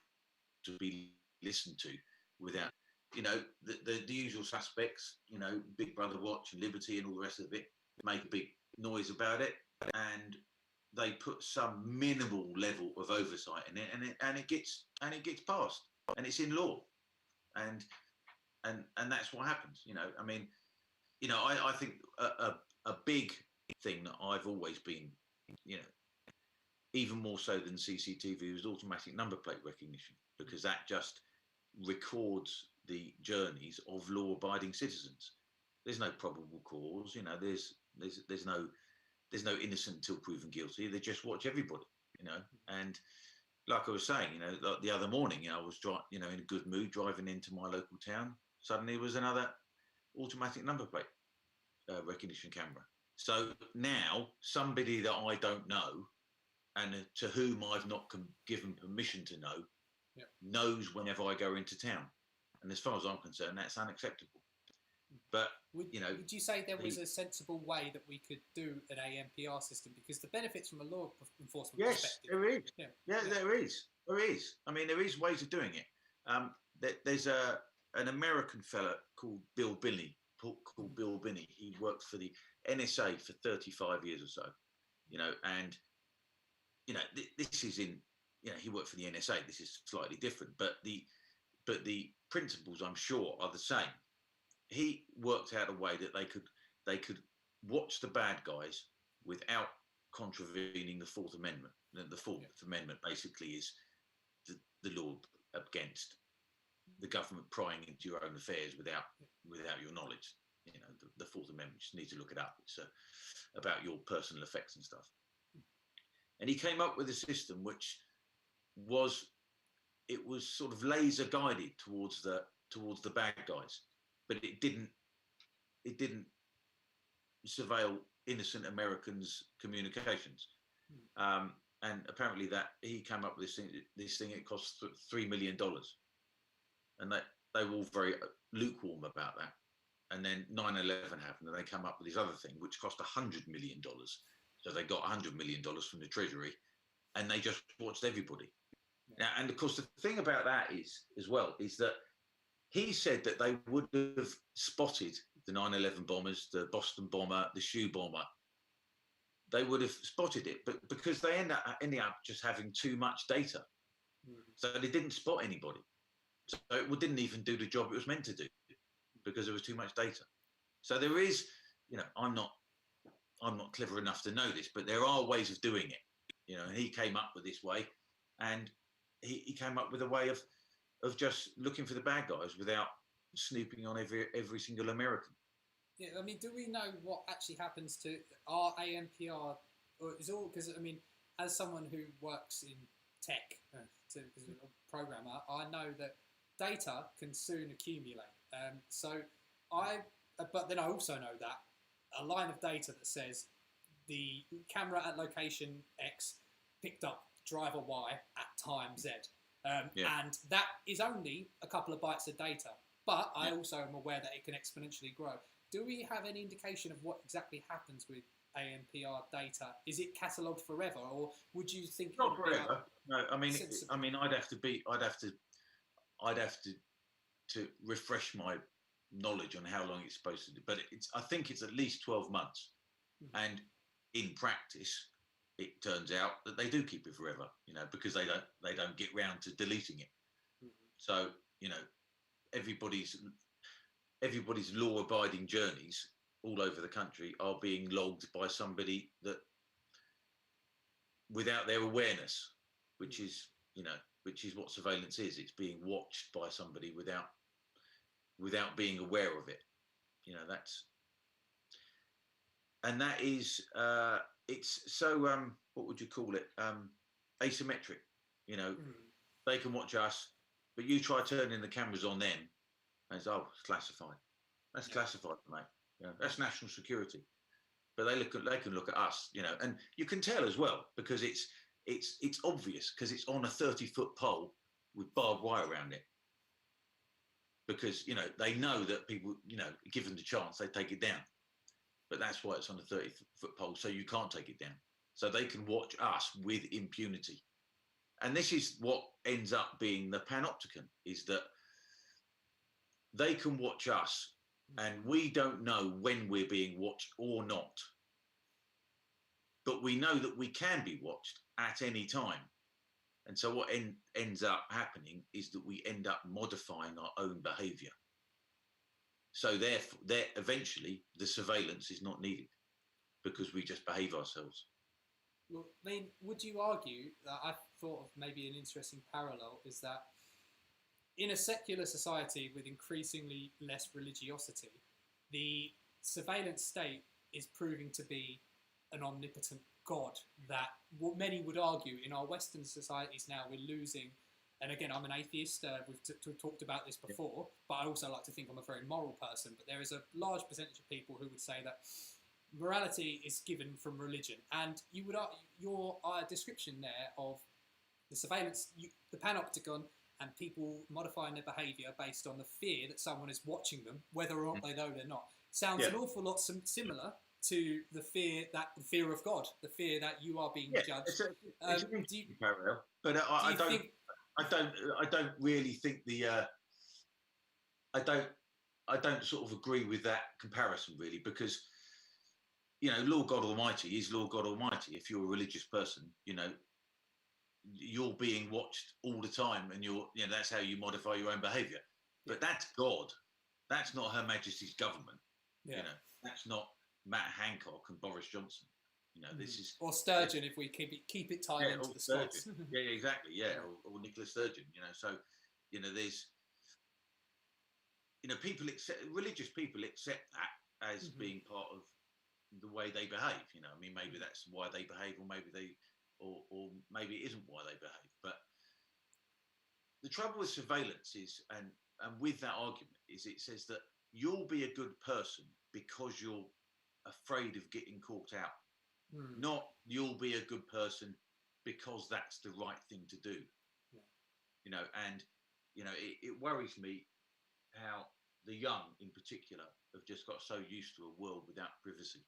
to be listened to, without the usual suspects. Big Brother Watch and Liberty and all the rest of it make a big noise about it, and they put some minimal level of oversight in it, and it gets passed, and it's in law, and that's what happens. I mean, I think a big thing that I've always been, even more so than CCTV, was automatic number plate recognition, because that just records the journeys of law-abiding citizens. There's no probable cause. There's no innocent until proven guilty. They just watch everybody, And like I was saying, like the other morning, I was in a good mood driving into my local town. Suddenly, there was another automatic number plate recognition camera. So now somebody that I don't know, and to whom I've not given permission to know, knows whenever I go into town. And as far as I'm concerned, that's unacceptable. But would you say there was a sensible way that we could do an ANPR system? Because the benefits from a law enforcement perspective. There is. There is. I mean, there is ways of doing it. There's an American fella called Bill Binney. He worked for the NSA for 35 years or so. And this is in. He worked for the NSA. This is slightly different, but the principles, I'm sure, are the same. He worked out a way that they could watch the bad guys without contravening the Fourth Amendment. The Fourth Amendment basically is the law against the government prying into your own affairs without your knowledge. The Fourth Amendment, you just need to look it up. It's about your personal effects and stuff. And he came up with a system which was sort of laser guided towards the bad guys. But it didn't surveil innocent Americans' communications, and apparently that he came up with this thing. It cost $3 million, and they were all very lukewarm about that. And then 9/11 happened, and they came up with this other thing which cost $100 million. So they got $100 million from the Treasury, and they just watched everybody. Now, and of course, the thing about that is that he said that they would have spotted the 9/11 bombers, the Boston bomber, the shoe bomber. They would have spotted it, but because they ended up just having too much data, so they didn't spot anybody. So it didn't even do the job it was meant to do because there was too much data. So there is, I'm not clever enough to know this, but there are ways of doing it. And he came up with this way, and he came up with a way of just looking for the bad guys without snooping on every single American. Yeah, I mean, do we know what actually happens to our ANPR? Or is all because I mean, as someone who works in tech, as a programmer, I know that data can soon accumulate. But then I also know that a line of data that says the camera at location X picked up driver Y at time Z. And that is only a couple of bytes of data. But I also am aware that it can exponentially grow. Do we have any indication of what exactly happens with ANPR data? Is it catalogued forever, or would you think not forever? No, I mean, I'd have to to refresh my knowledge on how long it's supposed to do, but I think it's at least 12 months. And in practice, it turns out that they do keep it forever, because they don't get round to deleting it. So, everybody's law-abiding journeys all over the country are being logged by somebody that, without their awareness, which is what surveillance is. It's being watched by somebody without being aware of it. That is it's so what would you call it? Asymmetric. They can watch us, but you try turning the cameras on them, and it's classified. That's classified, mate. That's national security. But they can look at us, and you can tell as well, because it's obvious, because it's on a 30-foot pole with barbed wire around it. Because they know that people, given the chance, they take it down. But that's why it's on a 30-foot pole, so you can't take it down. So they can watch us with impunity. And this is what ends up being the panopticon, is that they can watch us, and we don't know when we're being watched or not. But we know that we can be watched at any time. And so what ends up happening is that we end up modifying our own behaviour. So therefore, eventually, the surveillance is not needed, because we just behave ourselves. Well, I mean, would you argue that, I thought of maybe an interesting parallel, is that in a secular society with increasingly less religiosity, the surveillance state is proving to be an omnipotent God that what many would argue in our Western societies now we're losing. And again, I'm an atheist. We've talked about this before, but I also like to think I'm a very moral person. But there is a large percentage of people who would say that morality is given from religion. And you would your description there of the surveillance, the panopticon, and people modifying their behaviour based on the fear that someone is watching them, whether or not they know they're not, sounds an awful lot similar to the fear of God, the fear that you are being judged. It's an interesting parallel, but I don't really think I don't sort of agree with that comparison, really, because Lord God Almighty is Lord God Almighty. If you're a religious person, you're being watched all the time, and that's how you modify your own behaviour. But that's God. That's not Her Majesty's government. That's not Matt Hancock and Boris Johnson. This is, or Sturgeon, if we keep it tied into the Scots. Exactly. Or Nicola Sturgeon. So there's religious people accept that as being part of the way they behave. Maybe that's why they behave, or maybe or maybe it isn't why they behave. But the trouble with surveillance is, and with that argument, is it says that you'll be a good person because you're afraid of getting caught out. Not you'll be a good person because that's the right thing to do. And it worries me how the young in particular have just got so used to a world without privacy.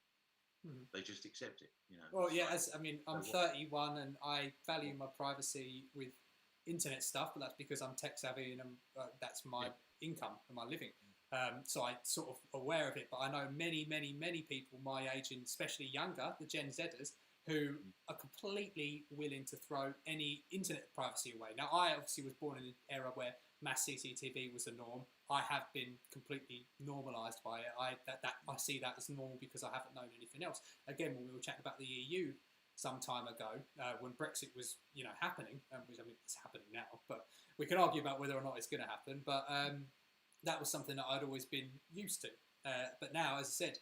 They just accept it. Well, I'm 31 and I value my privacy with internet stuff, but that's because I'm tech savvy and that's my income and my living. So I'm sort of aware of it, but I know many, many, many people my age, and especially younger, the Gen Zers, who are completely willing to throw any internet privacy away. Now, I obviously was born in an era where mass CCTV was the norm. I have been completely normalised by it. I see that as normal because I haven't known anything else. Again, when we were chatting about the EU some time ago, when Brexit was happening, which it's happening now, but we can argue about whether or not it's going to happen. But that was something that I'd always been used to. But now, as I said,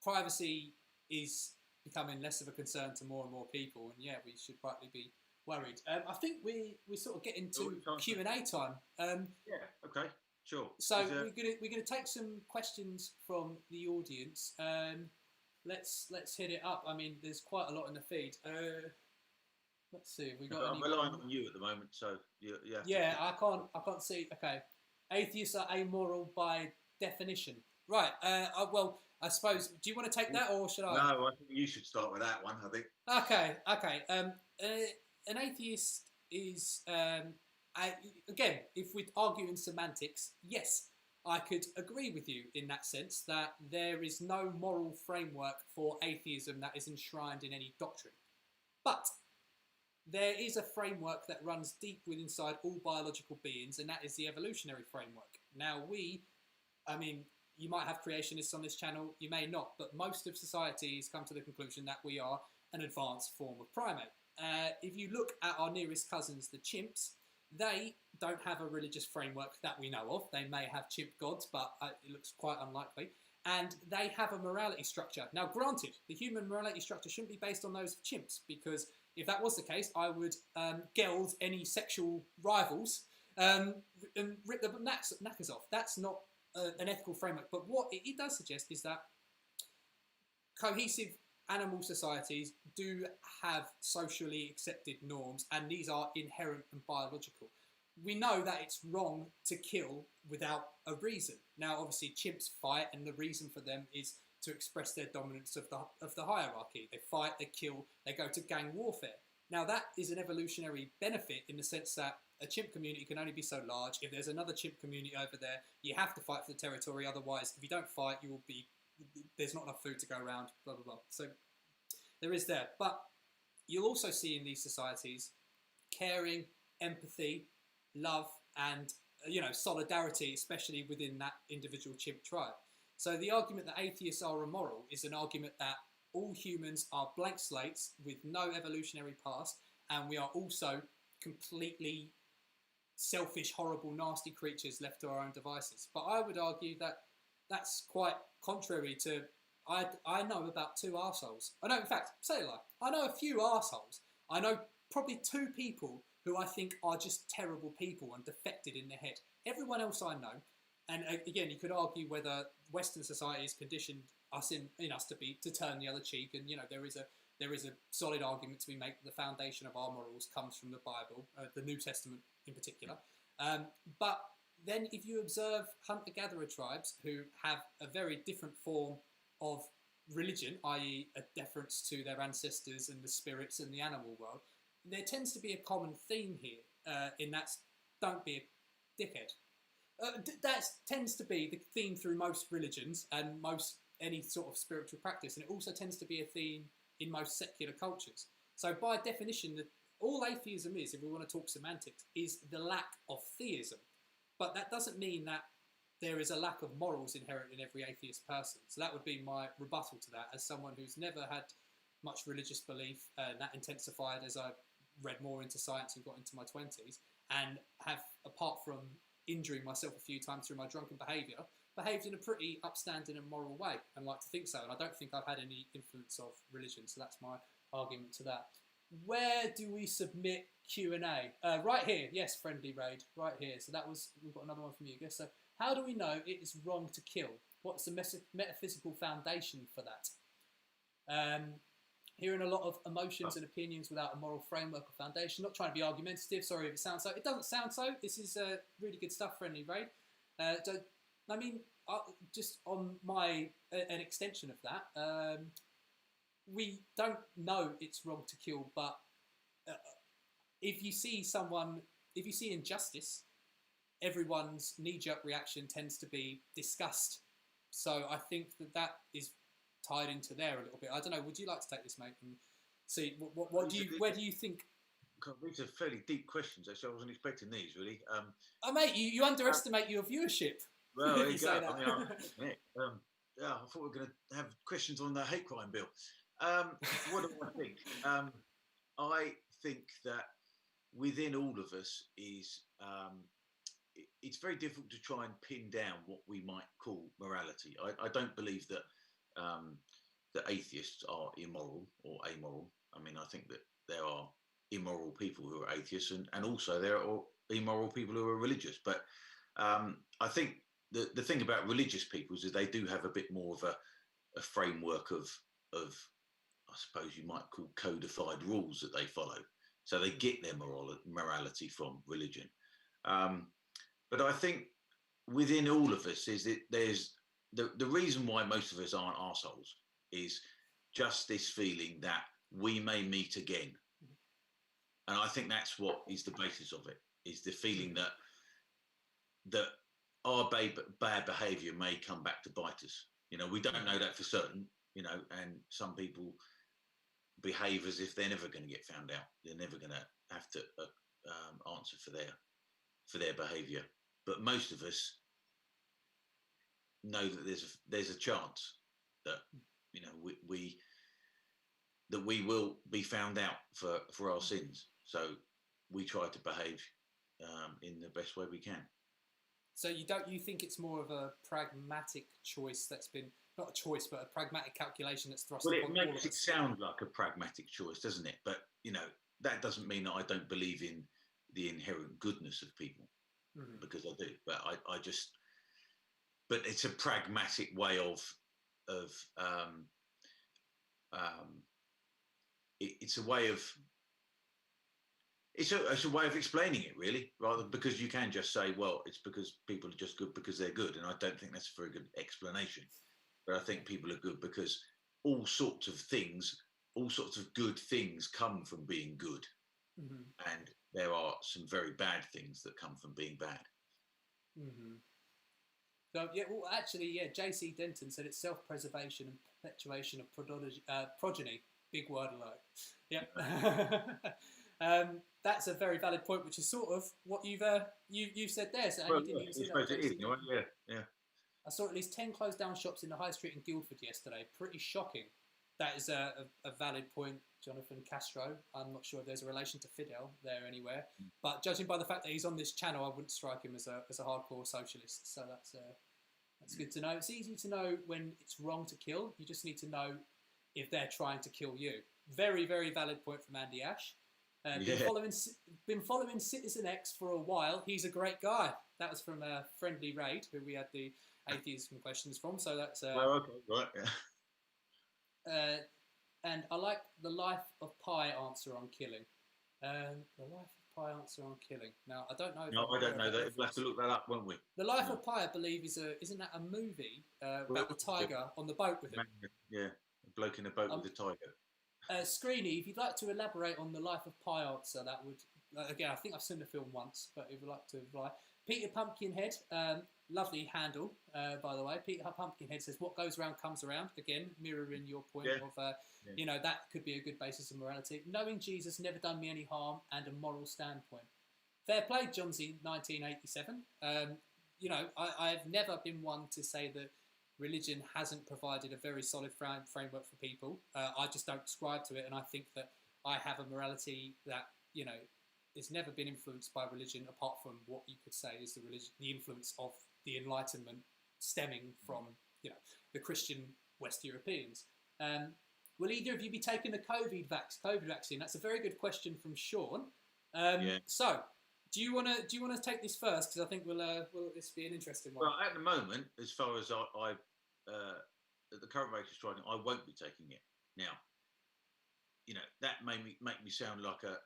privacy is becoming less of a concern to more and more people, and we should rightly be worried. I think we sort of getting to Q&A time. Okay, sure. So we're gonna take some questions from the audience. Let's hit it up. There's quite a lot in the feed. Let's see. Have we got? I'm relying on you at the moment, so I can't see. Okay, atheists are amoral by definition. Right. Well, I suppose. Do you want to take that, or should I? No, I think you should start with that one. I think. Okay. An atheist is again, if we argue in semantics, yes, I could agree with you in that sense that there is no moral framework for atheism that is enshrined in any doctrine. But there is a framework that runs deep within inside all biological beings, and that is the evolutionary framework. Now, I mean, you might have creationists on this channel, you may not, but most of society has come to the conclusion that we are an advanced form of primate. If you look at our nearest cousins, the chimps, they don't have a religious framework that we know of. They may have chimp gods, but it looks quite unlikely. And they have a morality structure. Now, granted, the human morality structure shouldn't be based on those of chimps, because if that was the case, I would geld any sexual rivals and rip the knackers off. That's not an ethical framework. But what it does suggest is that cohesive animal societies do have socially accepted norms, and these are inherent and biological. We know that it's wrong to kill without a reason. Now, obviously, chimps fight, and the reason for them is to express their dominance of the hierarchy. They fight, they kill, they go to gang warfare. Now, that is an evolutionary benefit in the sense that a chimp community can only be so large. If there's another chimp community over there, you have to fight for the territory. Otherwise, if you don't fight, you will be, there's not enough food to go around, blah, blah, blah. So there is that. But you'll also see in these societies caring, empathy, love, and solidarity, especially within that individual chimp tribe. So the argument that atheists are immoral is an argument that all humans are blank slates with no evolutionary past, and we are also completely selfish, horrible, nasty creatures left to our own devices. But I would argue that that's quite contrary to, I know about two arseholes. I know, in fact, say it like, I know a few arseholes. I know probably two people who I think are just terrible people and defected in their head. Everyone else I know, and again, you could argue whether Western society has conditioned us in us to turn the other cheek, and there is a solid argument to be made that the foundation of our morals comes from the Bible, the New Testament in particular. But then if you observe hunter-gatherer tribes who have a very different form of religion, i.e. a deference to their ancestors and the spirits and the animal world, there tends to be a common theme here in that don't be a dickhead. That tends to be the theme through most religions and any sort of spiritual practice, and it also tends to be a theme in most secular cultures. So by definition, all atheism is, if we want to talk semantics, is the lack of theism. But that doesn't mean that there is a lack of morals inherent in every atheist person. So that would be my rebuttal to that, as someone who's never had much religious belief, and that intensified as I read more into science and got into my 20s, and have, apart from injuring myself a few times through my drunken behaviour, behaved in a pretty upstanding and moral way, and like to think so. And I don't think I've had any influence of religion, so that's my argument to that. Where do we submit Q&A? Right here, yes, friendly raid, right here. So we've got another one from you, I guess. So how do we know it is wrong to kill? What's the metaphysical foundation for that? Hearing a lot of emotions and opinions without a moral framework or foundation. Not trying to be argumentative, sorry if it sounds so. It doesn't sound so. This is really good stuff, friendly raid. Just on an extension of that, we don't know it's wrong to kill, but if you see injustice, everyone's knee-jerk reaction tends to be disgust. So I think that is tied into there a little bit. I don't know. Would you like to take this, mate, and see where do you think? These are fairly deep questions. Actually, I wasn't expecting these really. Mate, you underestimate your viewership. Well, there you go. I thought we were going to have questions on the hate crime bill. What do I think? I think that within all of us is it's very difficult to try and pin down what we might call morality. I don't believe that atheists are immoral or amoral. I mean, I think that there are immoral people who are atheists, and also there are immoral people who are religious. But I think the thing about religious peoples is they do have a bit more of a framework of I suppose you might call codified rules that they follow. So they get their morality from religion. But I think within all of us is that there's the reason why most of us aren't arseholes is just this feeling that we may meet again. And I think that's what is the basis of it, is the feeling that our bad behaviour may come back to bite us. You know, we don't know that for certain. You know, and some people behave as if they're never going to get found out. They're never going to have to answer for their behaviour. But most of us know that there's a chance that, you know, we will be found out for our sins. So we try to behave in the best way we can. So you think it's more of a pragmatic choice that's been, not a choice, but a pragmatic calculation that's thrust upon all of us? Well, it makes it sound like a pragmatic choice, doesn't it? But, you know, that doesn't mean that I don't believe in the inherent goodness of people, because I do. But I just, but it's a pragmatic way it's a way of, it's a way of explaining it, really, rather, because you can just say, well, it's because people are just good because they're good. And I don't think that's a very good explanation. But I think people are good because all sorts of things, all sorts of good things come from being good. And there are some very bad things that come from being bad. So, yeah, well, actually, yeah, J.C. Denton said it's self-preservation and perpetuation of progeny. Big word alert. Yep. That's a very valid point, which is sort of what you've said there. So, well, yeah, I suppose it is. Yeah. I saw at least 10 closed down shops in the High Street in Guildford yesterday. Pretty shocking. That is a valid point, Jonathan Castro. I'm not sure if there's a relation to Fidel there anywhere, but judging by the fact that he's on this channel, I wouldn't strike him as a hardcore socialist. So that's good to know. It's easy to know when it's wrong to kill. You just need to know if they're trying to kill you. Very, very valid point from Andy Ash. Been following Citizen X for a while. He's a great guy. That was from Friendly Raid, who we had the atheism questions from. So that's okay, right, yeah. And I like the Life of Pi answer on killing. The Life of Pi answer on killing. Now I don't know. I don't know that. We'll have to look that up, won't we? The Life of Pi, I believe, isn't that a movie about the tiger on the boat with him? Yeah, a bloke in a boat with a tiger. Screeny, if you'd like to elaborate on the Life of Pi answer, that would, again, I think I've seen the film once, but if you'd like to reply. Peter Pumpkinhead, lovely handle, by the way. Peter Pumpkinhead says, what goes around comes around. Again, mirroring your point of, you know, that could be a good basis of morality. Knowing Jesus never done me any harm and a moral standpoint. Fair play, John Z, 1987. You know, I've never been one to say that religion hasn't provided a very solid framework for people. I just don't subscribe to it, and I think that I have a morality that, you know, it's never been influenced by religion, apart from what you could say is the influence of the Enlightenment stemming from, you know, the Christian West Europeans. Will either of you be taking the COVID vaccine? That's a very good question from Sean. So, do you want to take this first? Because I think this will be an interesting one. Well, at the moment, as far as the current rate is striking, I won't be taking it now. You know, that make me sound like a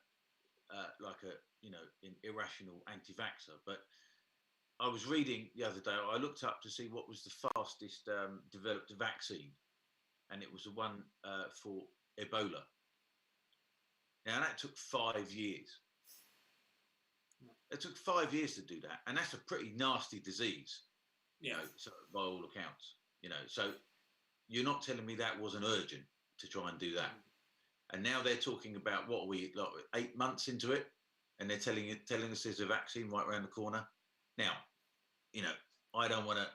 you know, an irrational anti-vaxxer. But I was reading the other day. I looked up to see what was the fastest developed vaccine, and it was the one for Ebola. Now that took 5 years. It took 5 years to do that, and that's a pretty nasty disease, you know, so, by all accounts. You know, so you're not telling me that wasn't urgent to try and do that. And now they're talking about, what are we, like 8 months into it, and they're telling us there's a vaccine right around the corner. Now, you know, I don't want to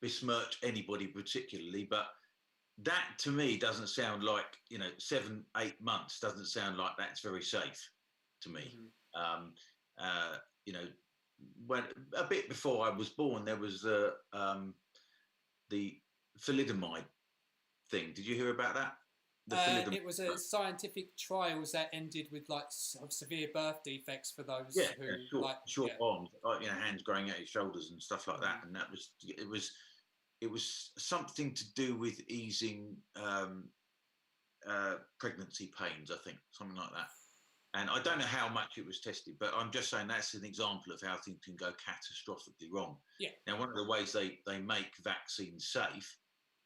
besmirch anybody particularly, but that to me doesn't sound like, you know, 7-8 months doesn't sound like that's very safe to me. You know, when a bit before I was born, there was the thalidomide thing. Did you hear about that? It was a scientific trials that ended with like severe birth defects for those who short arms, like, you know, hands growing out his shoulders and stuff like that. And that was it was something to do with easing pregnancy pains, I think, something like that. And I don't know how much it was tested, but I'm just saying that's an example of how things can go catastrophically wrong. Yeah. Now, one of the ways they make vaccines safe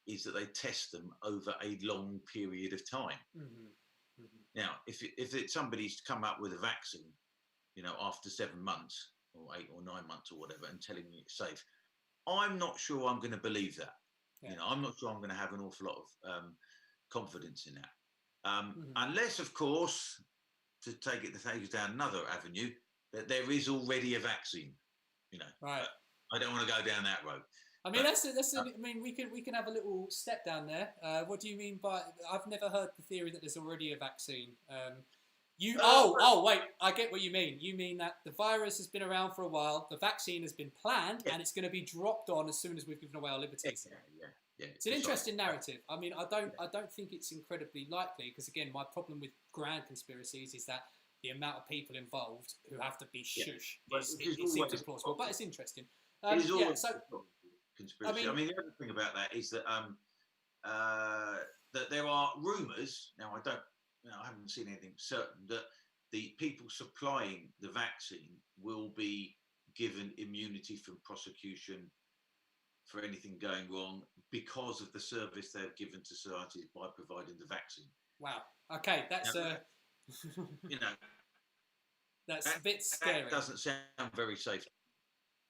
is that they test them over a long period of time. Now, if somebody's come up with a vaccine after 7 months or 8 or 9 months or whatever, and telling me it's safe. I'm not sure I'm going to believe that. Yeah. I'm not sure I'm going to have an awful lot of confidence in that, unless, of course, to take it down another avenue, that there is already a vaccine. Right. I don't want to go down that road. I mean, I mean, we can have a little step down there. What do you mean by? I've never heard the theory that there's already a vaccine. Wait, I get what you mean. You mean that the virus has been around for a while, the vaccine has been planned, and it's going to be dropped on as soon as we've given away our liberties. Yeah. It's an interesting narrative. I mean, I don't think it's incredibly likely, because again, my problem with grand conspiracies is that the amount of people involved who have to be shush. It seems implausible, but it's interesting. Conspiracy. I mean, the other thing about that is that that there are rumours. Now, I haven't seen anything certain that the people supplying the vaccine will be given immunity from prosecution for anything going wrong because of the service they've given to society by providing the vaccine. Wow. Okay, that's that's a bit scary. That doesn't sound very safe.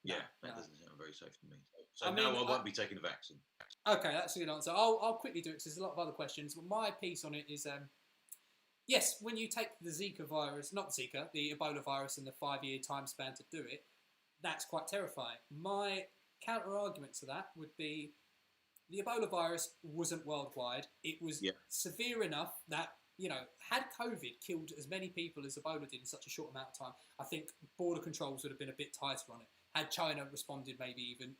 That doesn't sound very safe to me. So I won't be taking the vaccine. Okay, that's a good answer. I'll quickly do it because there's a lot of other questions. But my piece on it is, yes, when you take the Zika virus, not Zika, the Ebola virus, and the 5-year time span to do it, that's quite terrifying. My counter argument to that would be the Ebola virus wasn't worldwide. It was severe enough that, had COVID killed as many people as Ebola did in such a short amount of time, I think border controls would have been a bit tighter on it. Had China responded, maybe even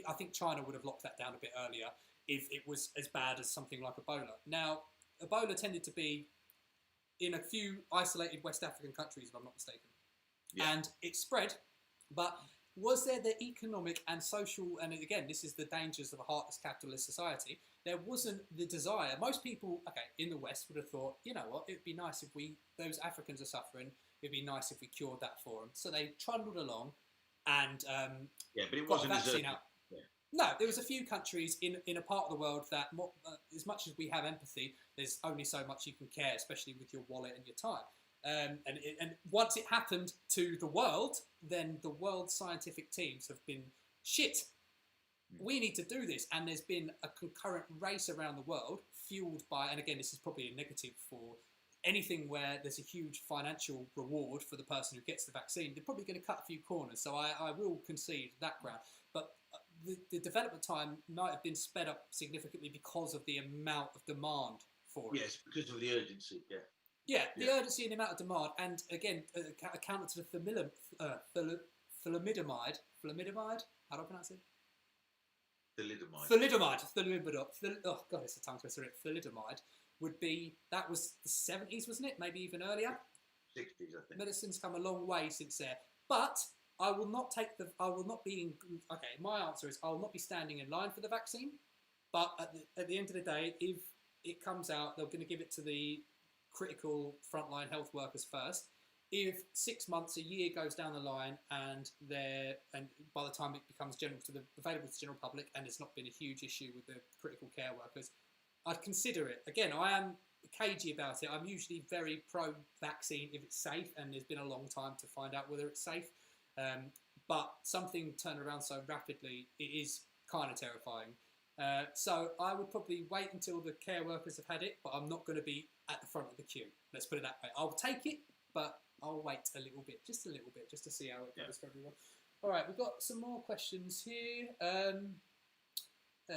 I think China would have locked that down a bit earlier if it was as bad as something like Ebola. Now, Ebola tended to be in a few isolated West African countries, if I'm not mistaken, and it spread. But was there the economic and social? And again, this is the dangers of a heartless capitalist society. There wasn't the desire. Most people, in the West, would have thought, you know what, it'd be nice if those Africans are suffering. It'd be nice if we cured that for them. So they trundled along. And but it wasn't vaccine out. No, there was a few countries in a part of the world that, as much as we have empathy, there's only so much you can care, especially with your wallet and your time. And once it happened to the world, then the world's scientific teams have been shit. We need to do this, and there's been a concurrent race around the world fueled by, and again, this is probably a negative for anything where there's a huge financial reward for the person who gets the vaccine. They're probably going to cut a few corners, so I will concede that ground. But the development time might have been sped up significantly because of the amount of demand for it. Yes, because of the urgency, the urgency and the amount of demand, and again, a counter to the thalidomide, how do I pronounce it? Thalidomide. Oh God, it's a tongue twister. Thalidomide would be, that was the 70s, wasn't it? Maybe even earlier. 60s, I think. Medicine's come a long way since there. But I will not my answer is I will not be standing in line for the vaccine. But at the end of the day, if it comes out, they're going to give it to the critical frontline health workers first. If 6 months, a year goes down the line, and by the time it becomes available to the general public, and it's not been a huge issue with the critical care workers, I'd consider it. Again, I am cagey about it. I'm usually very pro-vaccine if it's safe, and there's been a long time to find out whether it's safe. But something turned around so rapidly, it is kind of terrifying. So I would probably wait until the care workers have had it, but I'm not going to be at the front of the queue. Let's put it that way. I'll take it, but I'll wait a little bit, just to see how it goes for everyone. All right, we've got some more questions here.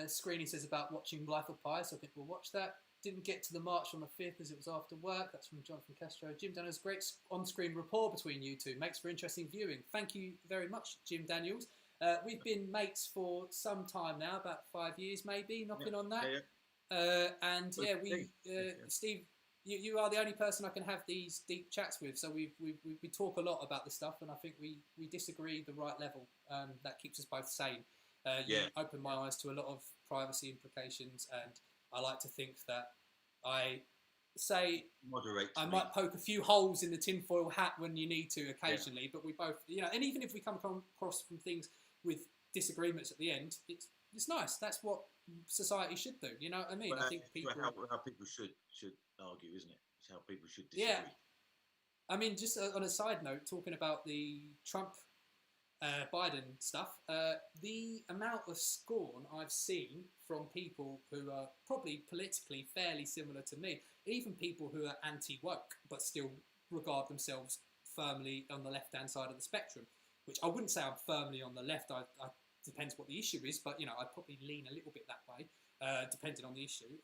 Screening says about watching Life of Pi, so I think we'll watch that. Didn't get to the march on the 5th as it was after work. That's from Jonathan Castro. Jim Daniels, great on-screen rapport between you two. Makes for interesting viewing. Thank you very much, Jim Daniels. We've been mates for some time now, about 5 years maybe, knocking on that. Steve, you are the only person I can have these deep chats with. So we talk a lot about this stuff, and I think we disagree the right level. That keeps us both sane. You open my eyes to a lot of privacy implications, and I like to think that I might poke a few holes in the tinfoil hat when you need to occasionally, but we both, and even if we come across from things with disagreements at the end, it's nice. That's what society should do. You know what I mean? Well, I think people how people should argue, isn't it? It's how people should disagree. I mean, just on a side note, talking about the Trump Biden stuff, the amount of scorn I've seen from people who are probably politically fairly similar to me, even people who are anti-woke but still regard themselves firmly on the left-hand side of the spectrum, which I wouldn't say I'm firmly on the left. I depends what the issue is, but I'd probably lean a little bit that way, depending on the issue.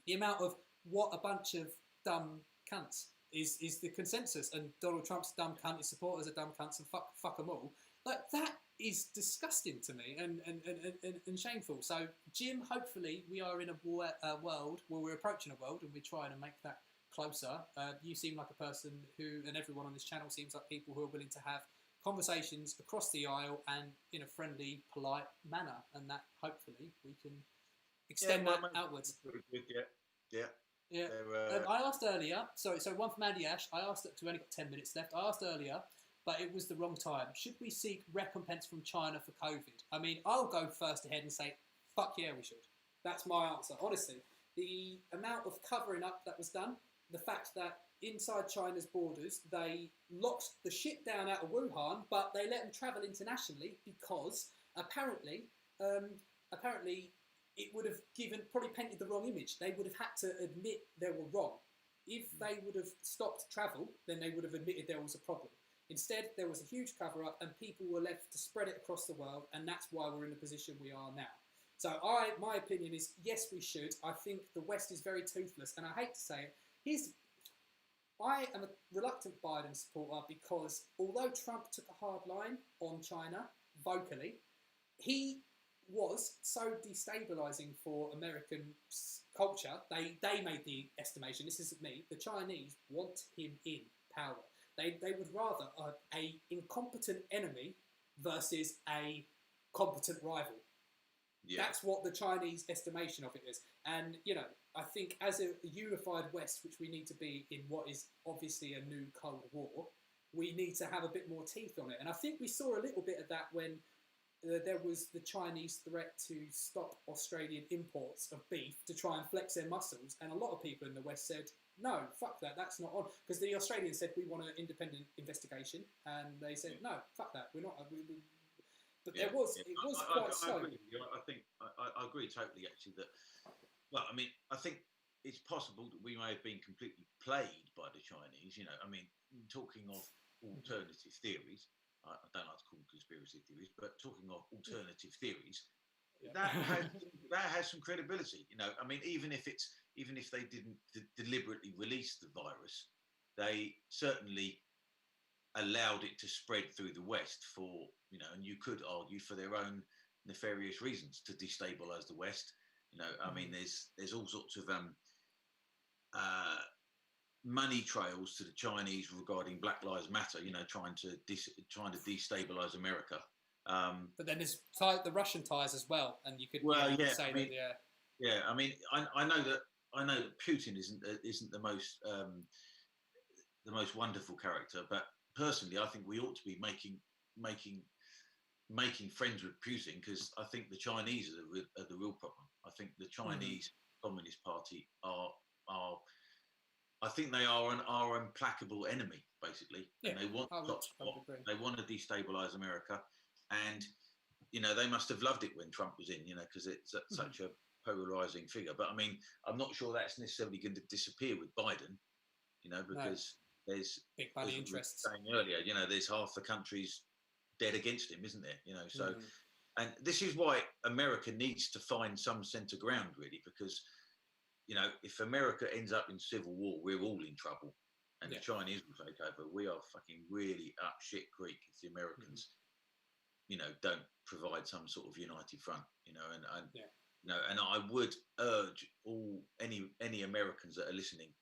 The amount of what a bunch of dumb cunts is the consensus, and Donald Trump's dumb cunt, his supporters are dumb cunts, and fuck them all. Like, that is disgusting to me and shameful. So, Jim, hopefully we are in a world where we're approaching a world and we're trying to make that closer. You seem like a person who, and everyone on this channel seems like people who are willing to have conversations across the aisle and in a friendly, polite manner, and that hopefully we can extend that outwards. Yeah. I asked earlier, so one from Andy Ash, I asked, we only got 10 minutes left, I asked earlier, but it was the wrong time. Should we seek recompense from China for COVID? I mean, I'll go first ahead and say, fuck yeah, we should. That's my answer. Honestly, the amount of covering up that was done, the fact that inside China's borders, they locked the shit down out of Wuhan, but they let them travel internationally because apparently it would have probably painted the wrong image. They would have had to admit they were wrong. If they would have stopped travel, then they would have admitted there was a problem. Instead, there was a huge cover-up and people were left to spread it across the world, and that's why we're in the position we are now. So my opinion is, yes, we should. I think the West is very toothless, and I hate to say it. I am a reluctant Biden supporter because although Trump took a hard line on China vocally, he was so destabilising for American culture. They made the estimation, this isn't me, the Chinese want him in power. They would rather a incompetent enemy versus a competent rival. Yeah. That's what the Chinese estimation of it is. And, I think as a unified West, which we need to be in what is obviously a new Cold War, we need to have a bit more teeth on it. And I think we saw a little bit of that when there was the Chinese threat to stop Australian imports of beef to try and flex their muscles. And a lot of people in the West said, no, fuck that, that's not on. Because the Australians said, we want an independent investigation. And they said, no, fuck that, we're not. But it was quite slow. I agree totally, actually, that, well, I mean, I think it's possible that we may have been completely played by the Chinese, I mean, talking of alternative theories, I don't like to call them conspiracy theories, but talking of alternative theories, that has some credibility, I mean, even if they didn't deliberately release the virus, they certainly allowed it to spread through the West for, and you could argue for their own nefarious reasons to destabilize the West. I mean, there's all sorts of money trails to the Chinese regarding Black Lives Matter, trying to destabilize America. But then there's the Russian ties as well, and you could say that. Yeah, I mean, I know that Putin isn't the most wonderful character, but personally, I think we ought to be making friends with Putin, because I think the Chinese are the real problem. I think the Chinese Communist Party are I think they are our implacable enemy, basically. Yeah, and they want to destabilize America, and they must have loved it when Trump was in, because it's such a polarizing figure. But I mean, I'm not sure that's necessarily going to disappear with Biden, because there's big money interests. Saying earlier, there's half the country's dead against him, isn't there? So, and this is why America needs to find some centre ground, really, because if America ends up in civil war, we're all in trouble, and the Chinese will take over. We are fucking really up shit creek if the Americans, don't provide some sort of united front, and I would urge any Americans that are listening,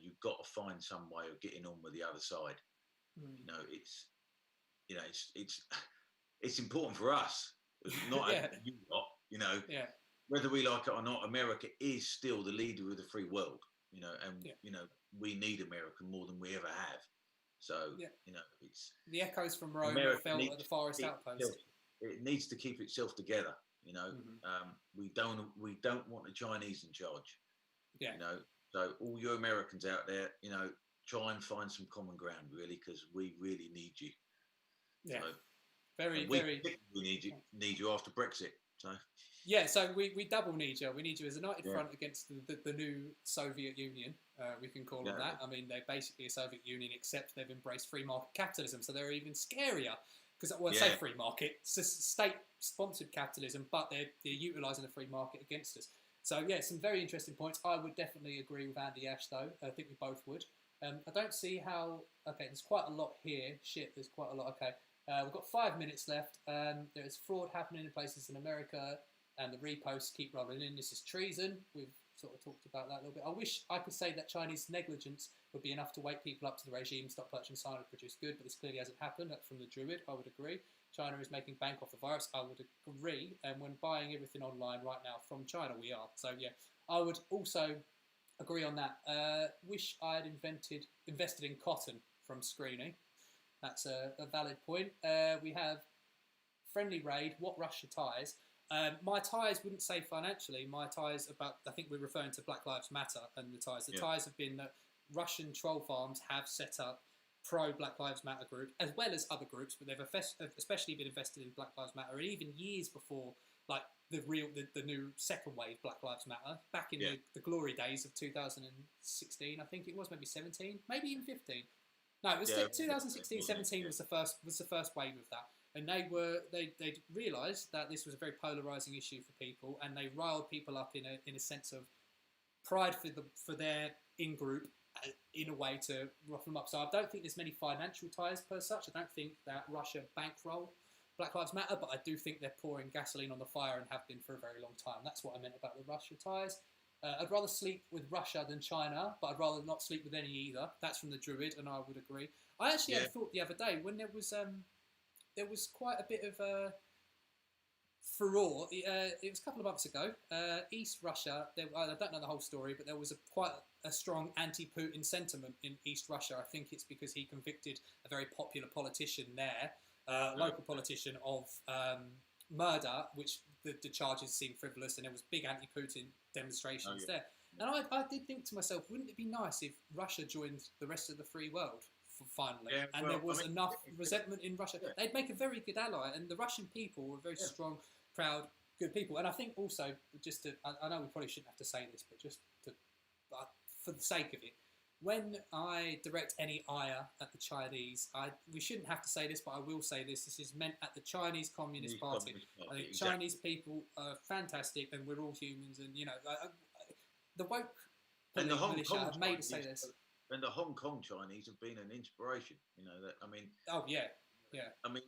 you've got to find some way of getting on with the other side. It's important for us, not you lot, whether we like it or not. America is still the leader of the free world, and we need America more than we ever have. So it's the echoes from Rome are felt at the farthest outpost. It needs to keep itself together. We don't want the Chinese in charge. So all you Americans out there, try and find some common ground, really, because we really need you. Yeah, so, very. We need you after Brexit. So yeah, so we double need you. We need you as a united front against the new Soviet Union. We can call them that. I mean, they're basically a Soviet Union, except they've embraced free market capitalism, so they're even scarier. Because I say free market, it's state-sponsored capitalism, but they're utilising the free market against us. So yeah, some very interesting points. I would definitely agree with Andy Ash, though. I think we both would. I don't see how. Okay, there's quite a lot here. Shit, there's quite a lot. Okay, we've got 5 minutes left. There's fraud happening in places in America, and the reposts keep rolling in. This is treason. We've sort of talked about that a little bit. I wish I could say that Chinese negligence would be enough to wake people up to the regime, stop purchasing Sino-produced good, but this clearly hasn't happened. That's from the Druid. I would agree. China is making bank off the virus. I would agree. And when buying everything online right now from China, we are. So yeah, I would also agree on that. Wish I had invested in cotton from Screening. That's a valid point. We have Friendly Raid. What Russia ties? My ties wouldn't say financially. My ties about, I think we're referring to Black Lives Matter and the ties. The ties have been that Russian troll farms have set up pro-Black Lives Matter group, as well as other groups, but they've especially been invested in Black Lives Matter, and even years before, like the new second wave Black Lives Matter, back in the glory days of 2016, I think it was, maybe 17, maybe even 15. No, it was 2016, 17 was the first wave of that. And they realised that this was a very polarising issue for people, and they riled people up in a sense of pride for their in-group, in a way to rough them up. So I don't think there's many financial ties per such. I don't think that Russia bankrolled Black Lives Matter, but I do think they're pouring gasoline on the fire and have been for a very long time. That's what I meant about the Russia ties. I'd rather sleep with Russia than China, but I'd rather not sleep with any either. That's from the Druid, and I would agree. I actually had a thought the other day when there was quite a bit of furore. It was a couple of months ago. East Russia, I don't know the whole story, but there was quite a strong anti-Putin sentiment in East Russia. I think it's because he convicted a very popular politician there, local politician, of murder, which the charges seemed frivolous, and there was big anti-Putin demonstrations there. And I did think to myself, wouldn't it be nice if Russia joined the rest of the free world finally? There was enough resentment in Russia. They'd make a very good ally, and the Russian people were very strong, proud, good people. And I think also, just to, I know we probably shouldn't have to say this, but just to, for the sake of it, when I direct any ire at the Chinese, we shouldn't have to say this, but I will say this. This is meant at the Chinese Communist Party. I think Chinese people are fantastic, and we're all humans, and the woke militia have made us say this. And the Hong Kong Chinese have been an inspiration. I mean. Oh yeah. I mean,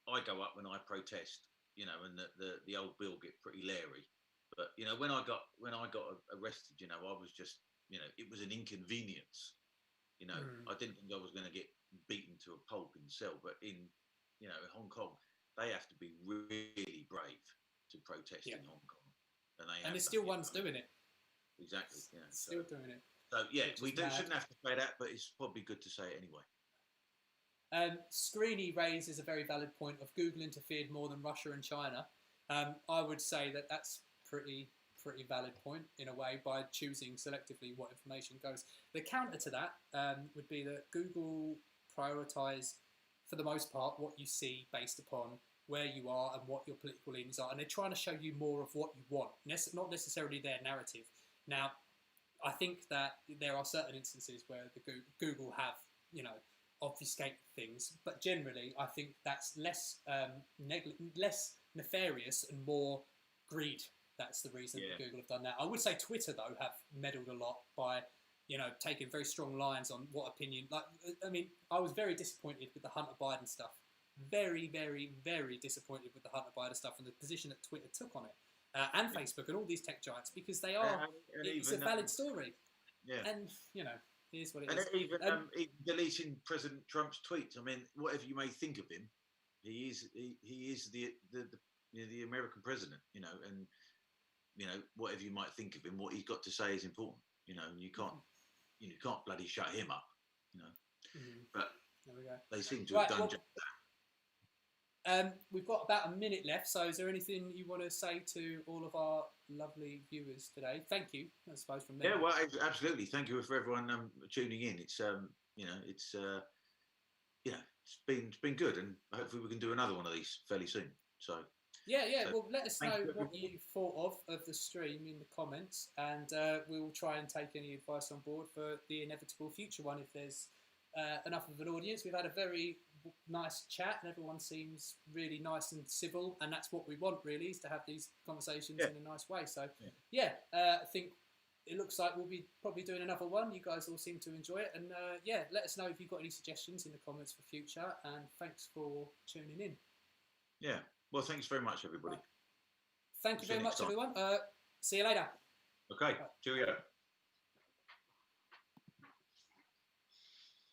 I go up when I protest, and the old bill get pretty leery. But when I got arrested, I was just, it was an inconvenience. I didn't think I was going to get beaten to a pulp in cell. But in Hong Kong, they have to be really brave to protest in Hong Kong, and there's still ones doing it. Exactly. Still doing it. So shouldn't have to say that, but it's probably good to say it anyway. Screeny raises a very valid point of Google interfered more than Russia and China. I would say that that's pretty valid point in a way, by choosing selectively what information goes. The counter to that would be that Google prioritise, for the most part, what you see based upon where you are and what your political leanings are, and they're trying to show you more of what you want, not necessarily their narrative. Now, I think that there are certain instances where the Google have, obfuscate things, but generally I think that's less nefarious and more greed. That's the reason that Google have done that. I would say Twitter, though, have meddled a lot by, taking very strong lines on what opinion. I was very disappointed with the Hunter Biden stuff. Very, very, very disappointed with the Hunter Biden stuff and the position that Twitter took on it. And Facebook and all these tech giants, because they are, it's a valid story. Yeah. And, here's what it is. And even deleting President Trump's tweets. I mean, whatever you may think of him, he is the American president, and, whatever you might think of him, what he's got to say is important, and you can't bloody shut him up, But there we go. They seem to have done just We've got about a minute left, so is there anything you want to say to all of our lovely viewers today? Thank you, I suppose, from me. Yeah, well, absolutely. Thank you for everyone tuning in. It's it's been good, and hopefully we can do another one of these fairly soon. So yeah. Well, let us know what everybody. you thought of the stream in the comments, and we will try and take any advice on board for the inevitable future one if there's enough of an audience. We've had a very nice chat, and everyone seems really nice and civil, and that's what we want, really, is to have these conversations in a nice way. So, I think it looks like we'll be probably doing another one. You guys all seem to enjoy it, and let us know if you've got any suggestions in the comments for future. And thanks for tuning in. Yeah. Well, thanks very much, everybody. Thank you very much, everyone. See you later. Okay. Cheerio.